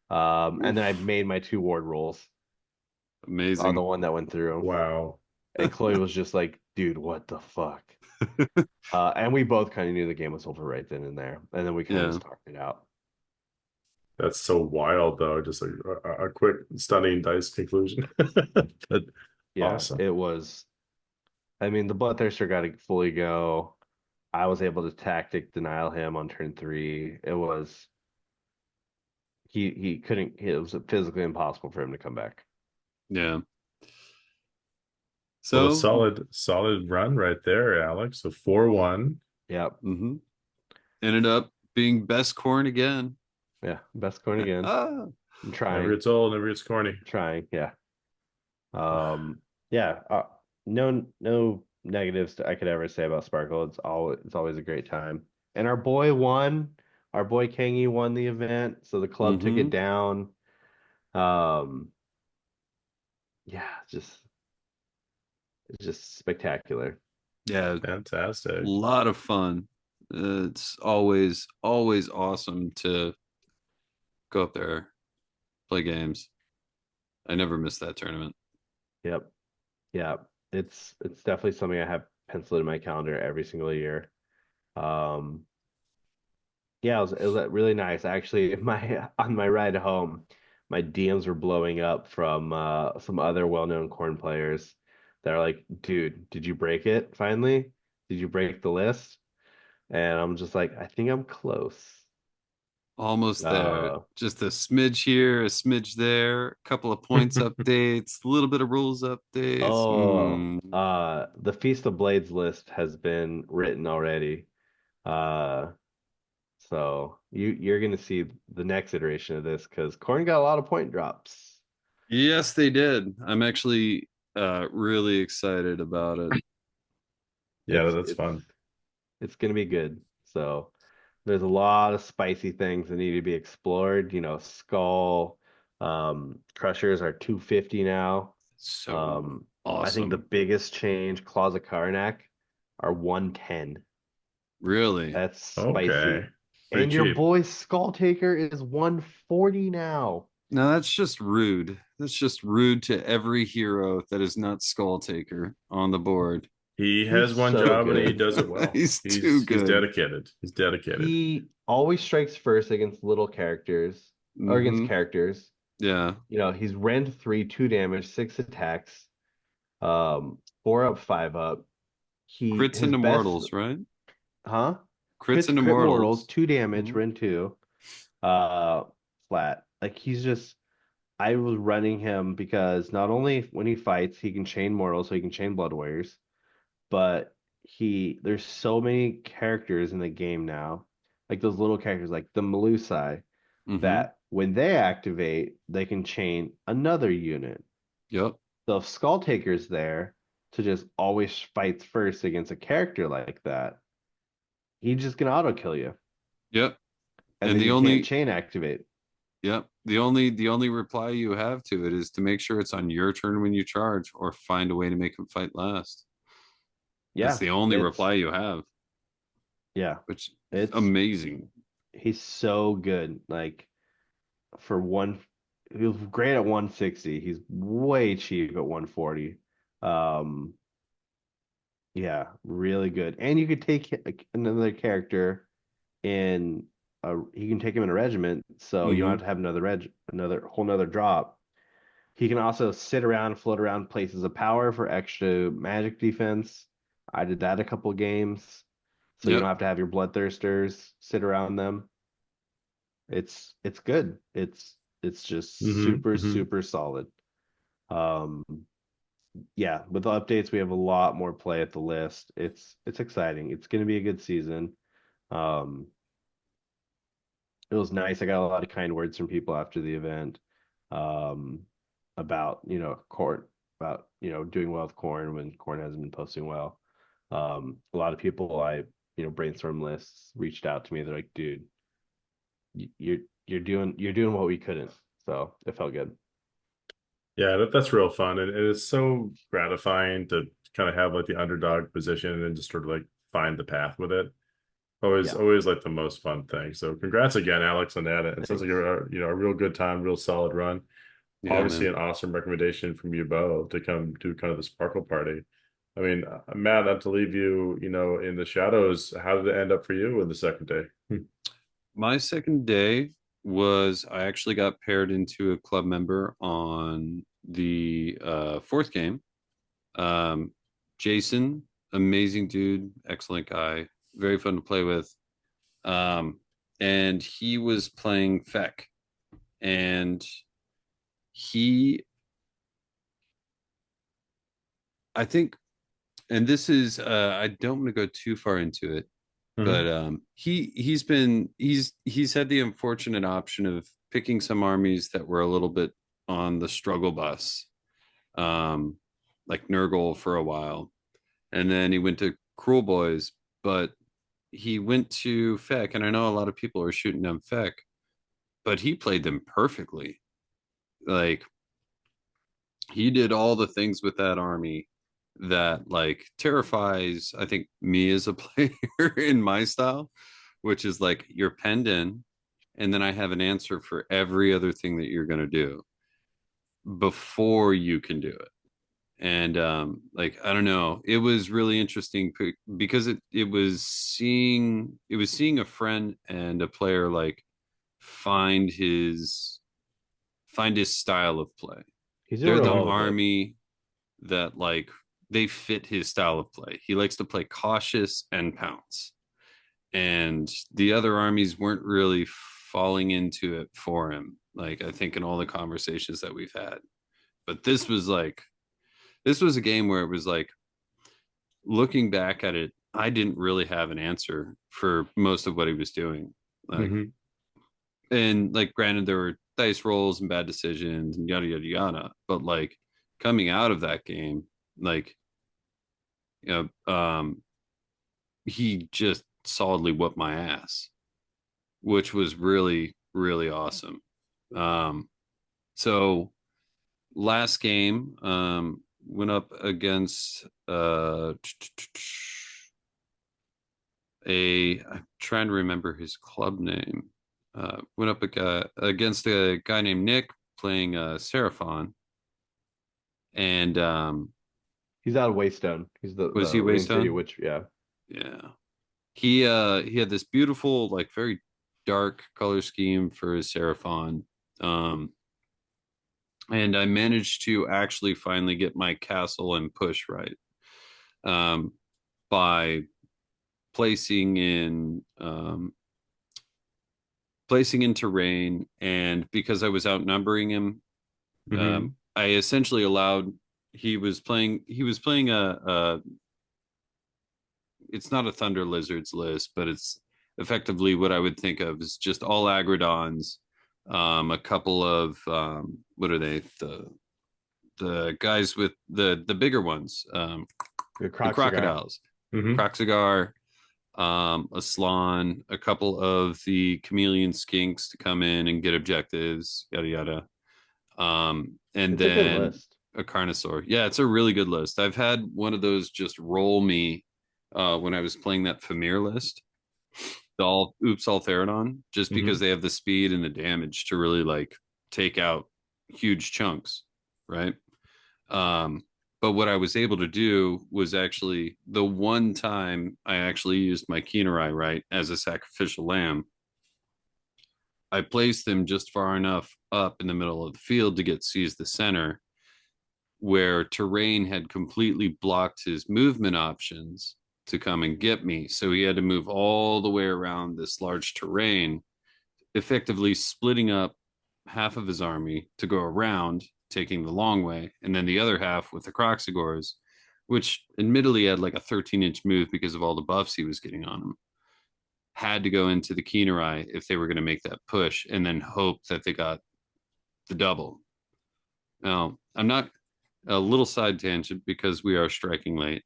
And then I Oof. made my 2 ward rolls on the Amazing. one that went through. Wow. And Chloe was just like, dude, what the fuck? And we both kind of knew the game was over right then and there. And then we kind of Yeah. just talked it out. That's so wild though. Just a quick stunning dice conclusion. But Yeah, awesome. it was. I mean, the Bloodthirster got to fully go. I was able to tactic denial him on turn three. It was he couldn't. It was physically impossible for him to come back. Yeah. Well, a So, solid run right there, Alex. So 4-1. Yep. mhm. Ended up being best corn again. Yeah. Best coin again. Ah. I'm Never trying. gets old, never gets corny. Trying. Yeah. Um. Yeah. No negatives I could ever say about Sparkle. It's always a great time. And our boy won. Our boy Kangi won the event, so the club took it Hmm. down. Um. Yeah. It's just spectacular. Yeah, a Fantastic. lot of fun. It's always awesome to go up there, play games. I never miss that tournament. Yep. Yeah. It's definitely something I have penciled in my calendar every single year. Um. Yeah, it was really nice. Actually, my on my ride home, my DMs were blowing up from some other well-known corn players that are like, dude, did you break it finally? Did you break the list? And I'm just like, I think I'm close. Almost there. Uh Just a smidge here, a smidge there, a couple of points updates, a little bit of rules updates. the Feast of Blades list has been written already. Uh so you're gonna see the next iteration of this because Corn got a lot of point drops. Yes, they did. I'm actually really excited about it. Yeah, It's that's it's fun. it's gonna be good. So there's a lot of spicy things that need to be explored. Skull crushers are 250 now. So I think the Awesome. biggest change, Claws of Karnak, are 110. Really? That's Okay. spicy. Pretty And your cheap. boy Skull Taker is 140 now. No, that's just rude. That's just rude to every hero that is not Skull Taker on the board. He He's has one so job and he good. does it well. He's too He's good. dedicated. He's dedicated. He always strikes first against little characters or against Hmm. characters. Yeah. He's rend 3, 2 damage, 6 attacks, 4 up, 5 up. Crits His into best, mortals, right? huh? Crits into Crit mortals, mortals. 2 damage, Hmm. rend 2, uh, flat. Like he's just I was running him because not only when he fights, he can chain mortals, so he can chain blood warriors, but there's so many characters in the game now, like those little characters like the Melusai, Hmm. that when they activate, they can chain another unit. Yep. So if Skull Taker's there to just always fights first against a character like that, he's just gonna auto kill you, Yep. and And then the you can't only chain activate. yep, the only reply you have to it is to make sure it's on your turn when you charge or find a way to make him fight last. That's Yeah, the only it's reply you have, yeah, which is it's amazing. he's so good. Like for one, he was great at 160. He's way cheap at 140. Um, yeah, really good. And you could take another character in you can take him in a regiment, so you don't have Hmm. to have another whole nother drop. He can also sit around, float around places of power for extra magic defense. I did that a couple games, so you don't Yep. have to have your bloodthirsters sit around them. It's good. It's just Hmm super hmm super solid. Um, yeah, with the updates, we have a lot more play at the list. It's exciting. It's going to be a good season. Um, it was nice. I got a lot of kind words from people after the event, um, about Khorne, about doing well with Khorne when Khorne hasn't been posting well. A lot of people I brainstorm lists reached out to me. They're like, dude, you're doing what we couldn't. So it felt good. Yeah, that's real fun. And it is so gratifying to kind of have like the underdog position and just sort of like find the path with it. Always, Yeah, always like the most fun thing. So congrats again, Alex, on that. It sounds like thanks. a real good time, real solid run. Yeah, Obviously man. an awesome recommendation from you both to come do kind of the sparkle party. I mean, Matt, not to leave you, in the shadows. How did it end up for you in the second day? My second day was I actually got paired into a club member on the fourth game. Um, Jason, amazing dude, excellent guy, very fun to play with. Um, and he was playing Feck, and he, I think, and this is, I don't want to go too far into it, but Mhm. he's had the unfortunate option of picking some armies that were a little bit on the struggle bus, um, like Nurgle for a while, and then he went to Cruel Boys, but he went to Feck, and I know a lot of people are shooting down Feck, but he played them perfectly. Like he did all the things with that army that like terrifies, I think, me as a player in my style, which is like you're penned in, and then I have an answer for every other thing that you're going to do before you can do it. And like I don't know, it was really interesting because it was seeing a friend and a player like find his find his style of play. He's doing They're real the well with it. army that like they fit his style of play. He likes to play cautious and pounce. And the other armies weren't really falling into it for him. Like I think in all the conversations that we've had. But this was a game where it was like looking back at it, I didn't really have an answer for most of what he was doing. Like Mhm. and like granted there were dice rolls and bad decisions and yada yada yada. But like coming out of that game, like you he just solidly whooped my ass, which was really, really awesome. Um, so last game, went up against I'm trying to remember his club name. Went up against a guy named Nick playing Seraphon, and He's out of Waystone. He's was he the Rune City Waystone? Witch. Yeah. Yeah. He had this beautiful, like very dark color scheme for his Seraphon. Um, and I managed to actually finally get my castle and push right by placing in terrain, and because I was outnumbering him, Hmm. I essentially allowed. He was playing a it's not a Thunder Lizards list, but it's effectively what I would think of as just all Agrodons, a couple of what are they, the guys with the bigger ones, The the Croxigar. crocodiles, Hmm. Croxigar, a Slan, a couple of the chameleon skinks to come in and get objectives, yada yada. And It's a good then list. a Carnosaur. Yeah, it's a really good list. I've had one of those just roll me when I was playing that Famir list, the all Oops All Therodon, just because Hmm. they have the speed and the damage to really like take out huge chunks, right? Um, but what I was able to do was actually the one time I actually used my Kinerai right as a sacrificial lamb. I placed him just far enough up in the middle of the field to get seized the center, where terrain had completely blocked his movement options to come and get me. So he had to move all the way around this large terrain, effectively splitting up half of his army to go around, taking the long way, and then the other half with the Croxigors, which admittedly had like a 13-inch move because of all the buffs he was getting on him, had to go into the Kinerai if they were going to make that push, and then hope that they got the double. Now, I'm not a little side tangent because we are striking late.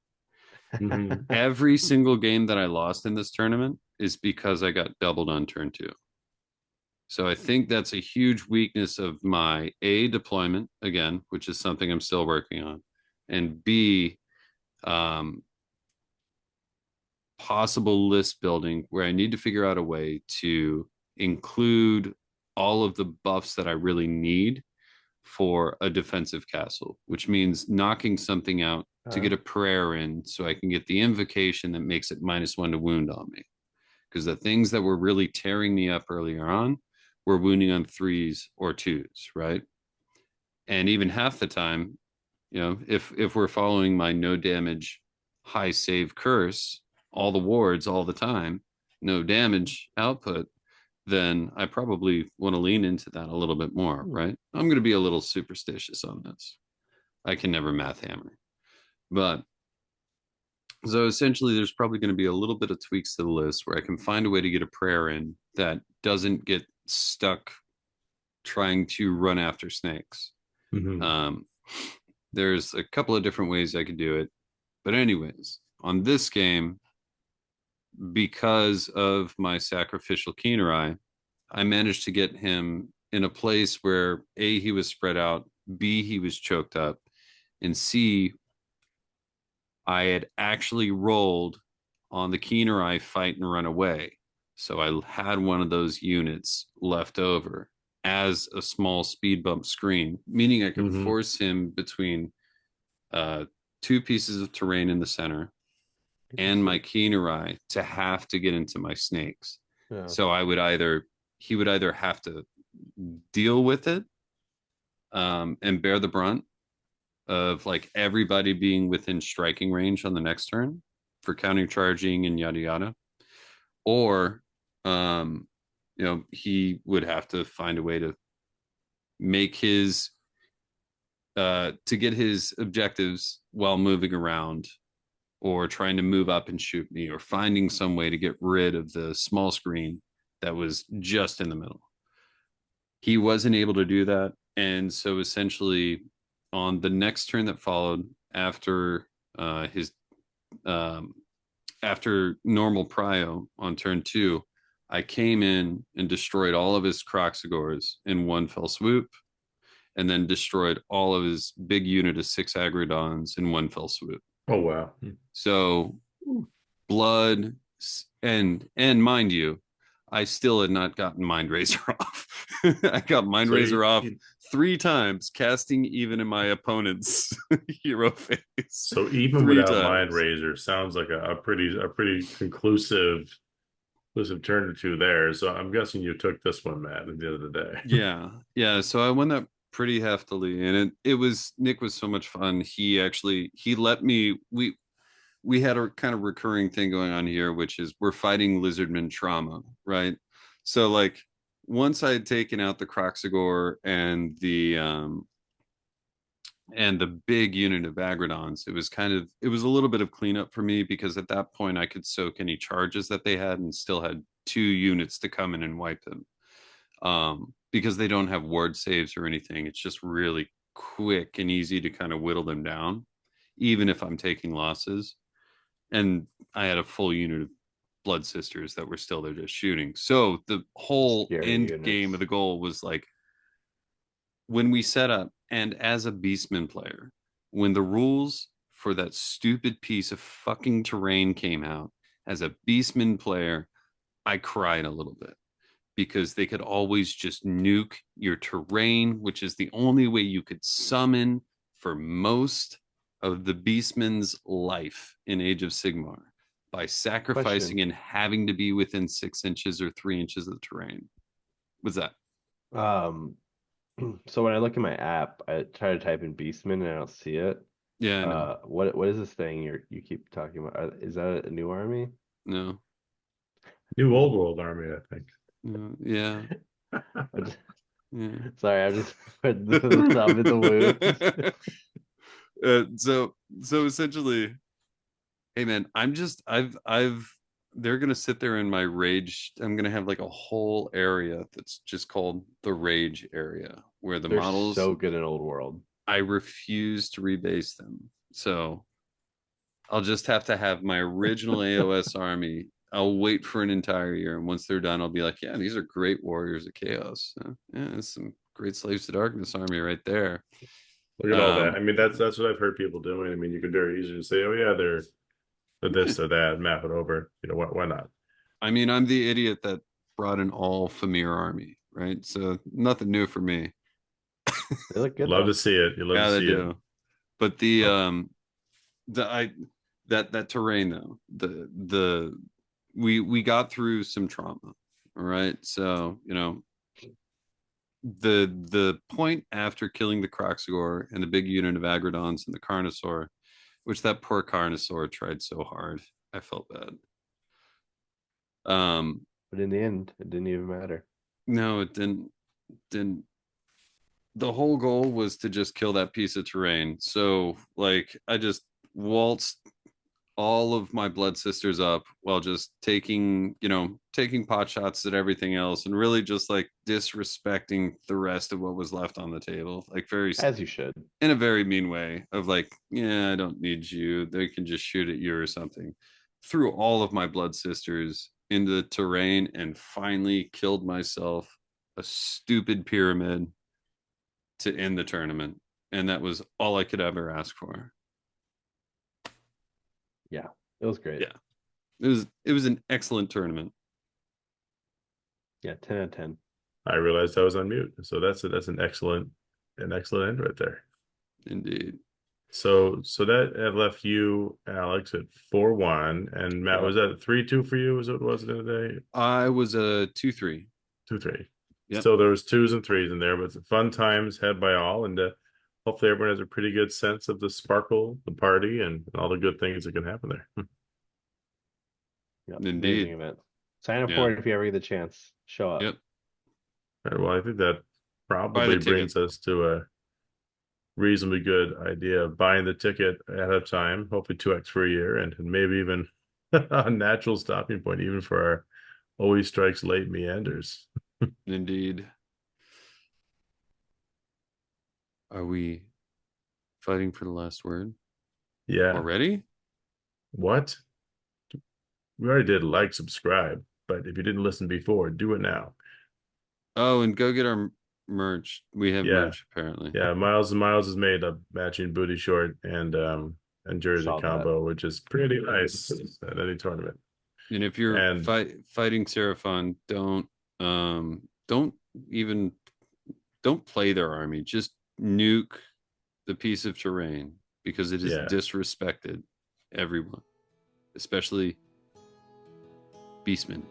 Hmm. Every single game that I lost in this tournament is because I got doubled on turn two. So I think that's a huge weakness of my A, deployment, again, which is something I'm still working on, and B, um, possible list building where I need to figure out a way to include all of the buffs that I really need for a defensive castle, which means knocking something out to Uh, get a prayer in so I can get the invocation that makes it -1 to wound on me. Because the things that were really tearing me up earlier on were wounding on threes or twos, right? And even half the time, if we're following my no damage, high save curse, all the wards all the time, no damage output, then I probably want to lean into that a little bit more, hmm. right? I'm going to be a little superstitious on this. I can never math hammer. But so essentially, there's probably going to be a little bit of tweaks to the list where I can find a way to get a prayer in that doesn't get stuck trying to run after snakes. Hmm. Um, there's a couple of different ways I could do it. But, anyways, on this game, because of my sacrificial Kinerai, I managed to get him in a place where A, he was spread out, B, he was choked up, and C, I had actually rolled on the Kinerai fight and run away. So I had one of those units left over as a small speed bump screen, meaning I could Hmm. force him between uh, two pieces of terrain in the center and my Interesting. Kinerai to have to get into my snakes. Yeah. So he would either have to deal with it and bear the brunt of like everybody being within striking range on the next turn for counter charging and yada yada, or um, he would have to find a way to make his to get his objectives while moving around or trying to move up and shoot me or finding some way to get rid of the small screen that was just in the middle. He wasn't able to do that. And so essentially, on the next turn that followed after his um, after normal prio on turn two, I came in and destroyed all of his Croxigors in one fell swoop. and then destroyed all of his big unit of 6 Agrodons in one fell swoop. Oh wow. So blood and mind you, I still had not gotten Mind Razor off. I got Mind So Razor off 3 times, casting even in my opponent's hero phase. even Three without Mind times. Razor, sounds like a pretty conclusive turn or two there. So I'm guessing you took this one, Matt, at the end of the day. Yeah. Yeah. So I won that pretty heftily. And it was Nick was so much fun. He let me we had a kind of recurring thing going on here, which is we're fighting lizardman trauma, right? So like once I had taken out the Croxagore and the big unit of Agrodons, it was a little bit of cleanup for me because at that point I could soak any charges that they had and still had 2 units to come in and wipe them. Because they don't have ward saves or anything. It's just really quick and easy to kind of whittle them down, even if I'm taking losses. And I had a full unit of Blood Sisters that were still there just shooting. So the whole Scary end units. game of the goal was like when we set up, and as a Beastman player, when the rules for that stupid piece of fucking terrain came out, as a Beastman player, I cried a little bit because they could always just nuke your terrain, which is the only way you could summon for most of the Beastman's life in Age of Sigmar by sacrificing Question. and having to be within 6 inches or 3 inches of the terrain. What's that? Um, so when I look at my app, I try to type in Beastman and I don't see it. Yeah, I know. What is this thing you keep talking about? Is that a new army? No. New Old World Army, I think. No. Yeah. I'm just- Yeah. sorry, I'm just putting the thumb in the wound. So essentially, hey man, they're gonna sit there in my rage. I'm gonna have like a whole area that's just called the rage area where the They're models so good in Old World. I refuse to rebase them. So I'll just have to have my original AOS army. I'll wait for an entire year, and once they're done, I'll be like, yeah, these are great warriors of chaos. Yeah, it's some great slaves to darkness army right there. Look at all that. I Um, mean, that's what I've heard people doing. I mean, you could very easily say, "Oh yeah, they're this or that," map it over. Why not? I mean, I'm the idiot that brought an all Famir army, right? So nothing new for me. They look good Love to though. see it. You love to Yeah, they see it. do. But the Oh, the I that terrain though, the we got through some trauma. All right. So, the point after killing the Croxagore and the big unit of Agrodons and the Carnosaur, which that poor Carnosaur tried so hard. I felt bad. Um, But in the end, it didn't even matter. no, it didn't the whole goal was to just kill that piece of terrain. So like I just waltzed all of my blood sisters up while just taking pot shots at everything else and really just like disrespecting the rest of what was left on the table. Like very As you should. in a very mean way of like, yeah, I don't need you. They can just shoot at you or something. Threw all of my blood sisters into the terrain and finally killed myself a stupid pyramid to end the tournament. And that was all I could ever ask for. Yeah, it was great. Yeah. It was an excellent tournament. Yeah, 10 out of 10. I realized I was on mute. So that's an excellent end right there. Indeed. So that had left you, Alex, at 4-1, and Matt, Yep. was that 3-2 for you? Was it the other day? I was a 2-3. 2-3. Yep. Still, there was twos and threes in there, but fun times had by all, and hopefully everyone has a pretty good sense of the sparkle, the party, and all the good things that can happen there. Yep. Indeed. Amazing event. Sign up Yeah. for it if you ever get the chance. Show up. Yep. All right, well, I think that Buy the probably ticket. brings us to a reasonably good idea of buying the ticket ahead of time, hopefully 2x for a year, and maybe even a natural stopping point, even for our always strikes late meanders. Indeed. Are we fighting for the last word Yeah. already? What? We already did subscribe, but if you didn't listen before, do it now. Oh, and go get our merch. We have Yeah, merch apparently. yeah. Miles has made a matching booty short and jersey Saw that. combo, which is pretty nice at any tournament. And if you're And fighting Seraphon, don't even don't play their army. Just nuke the piece of terrain because it has yeah, disrespected everyone, especially Beastmen.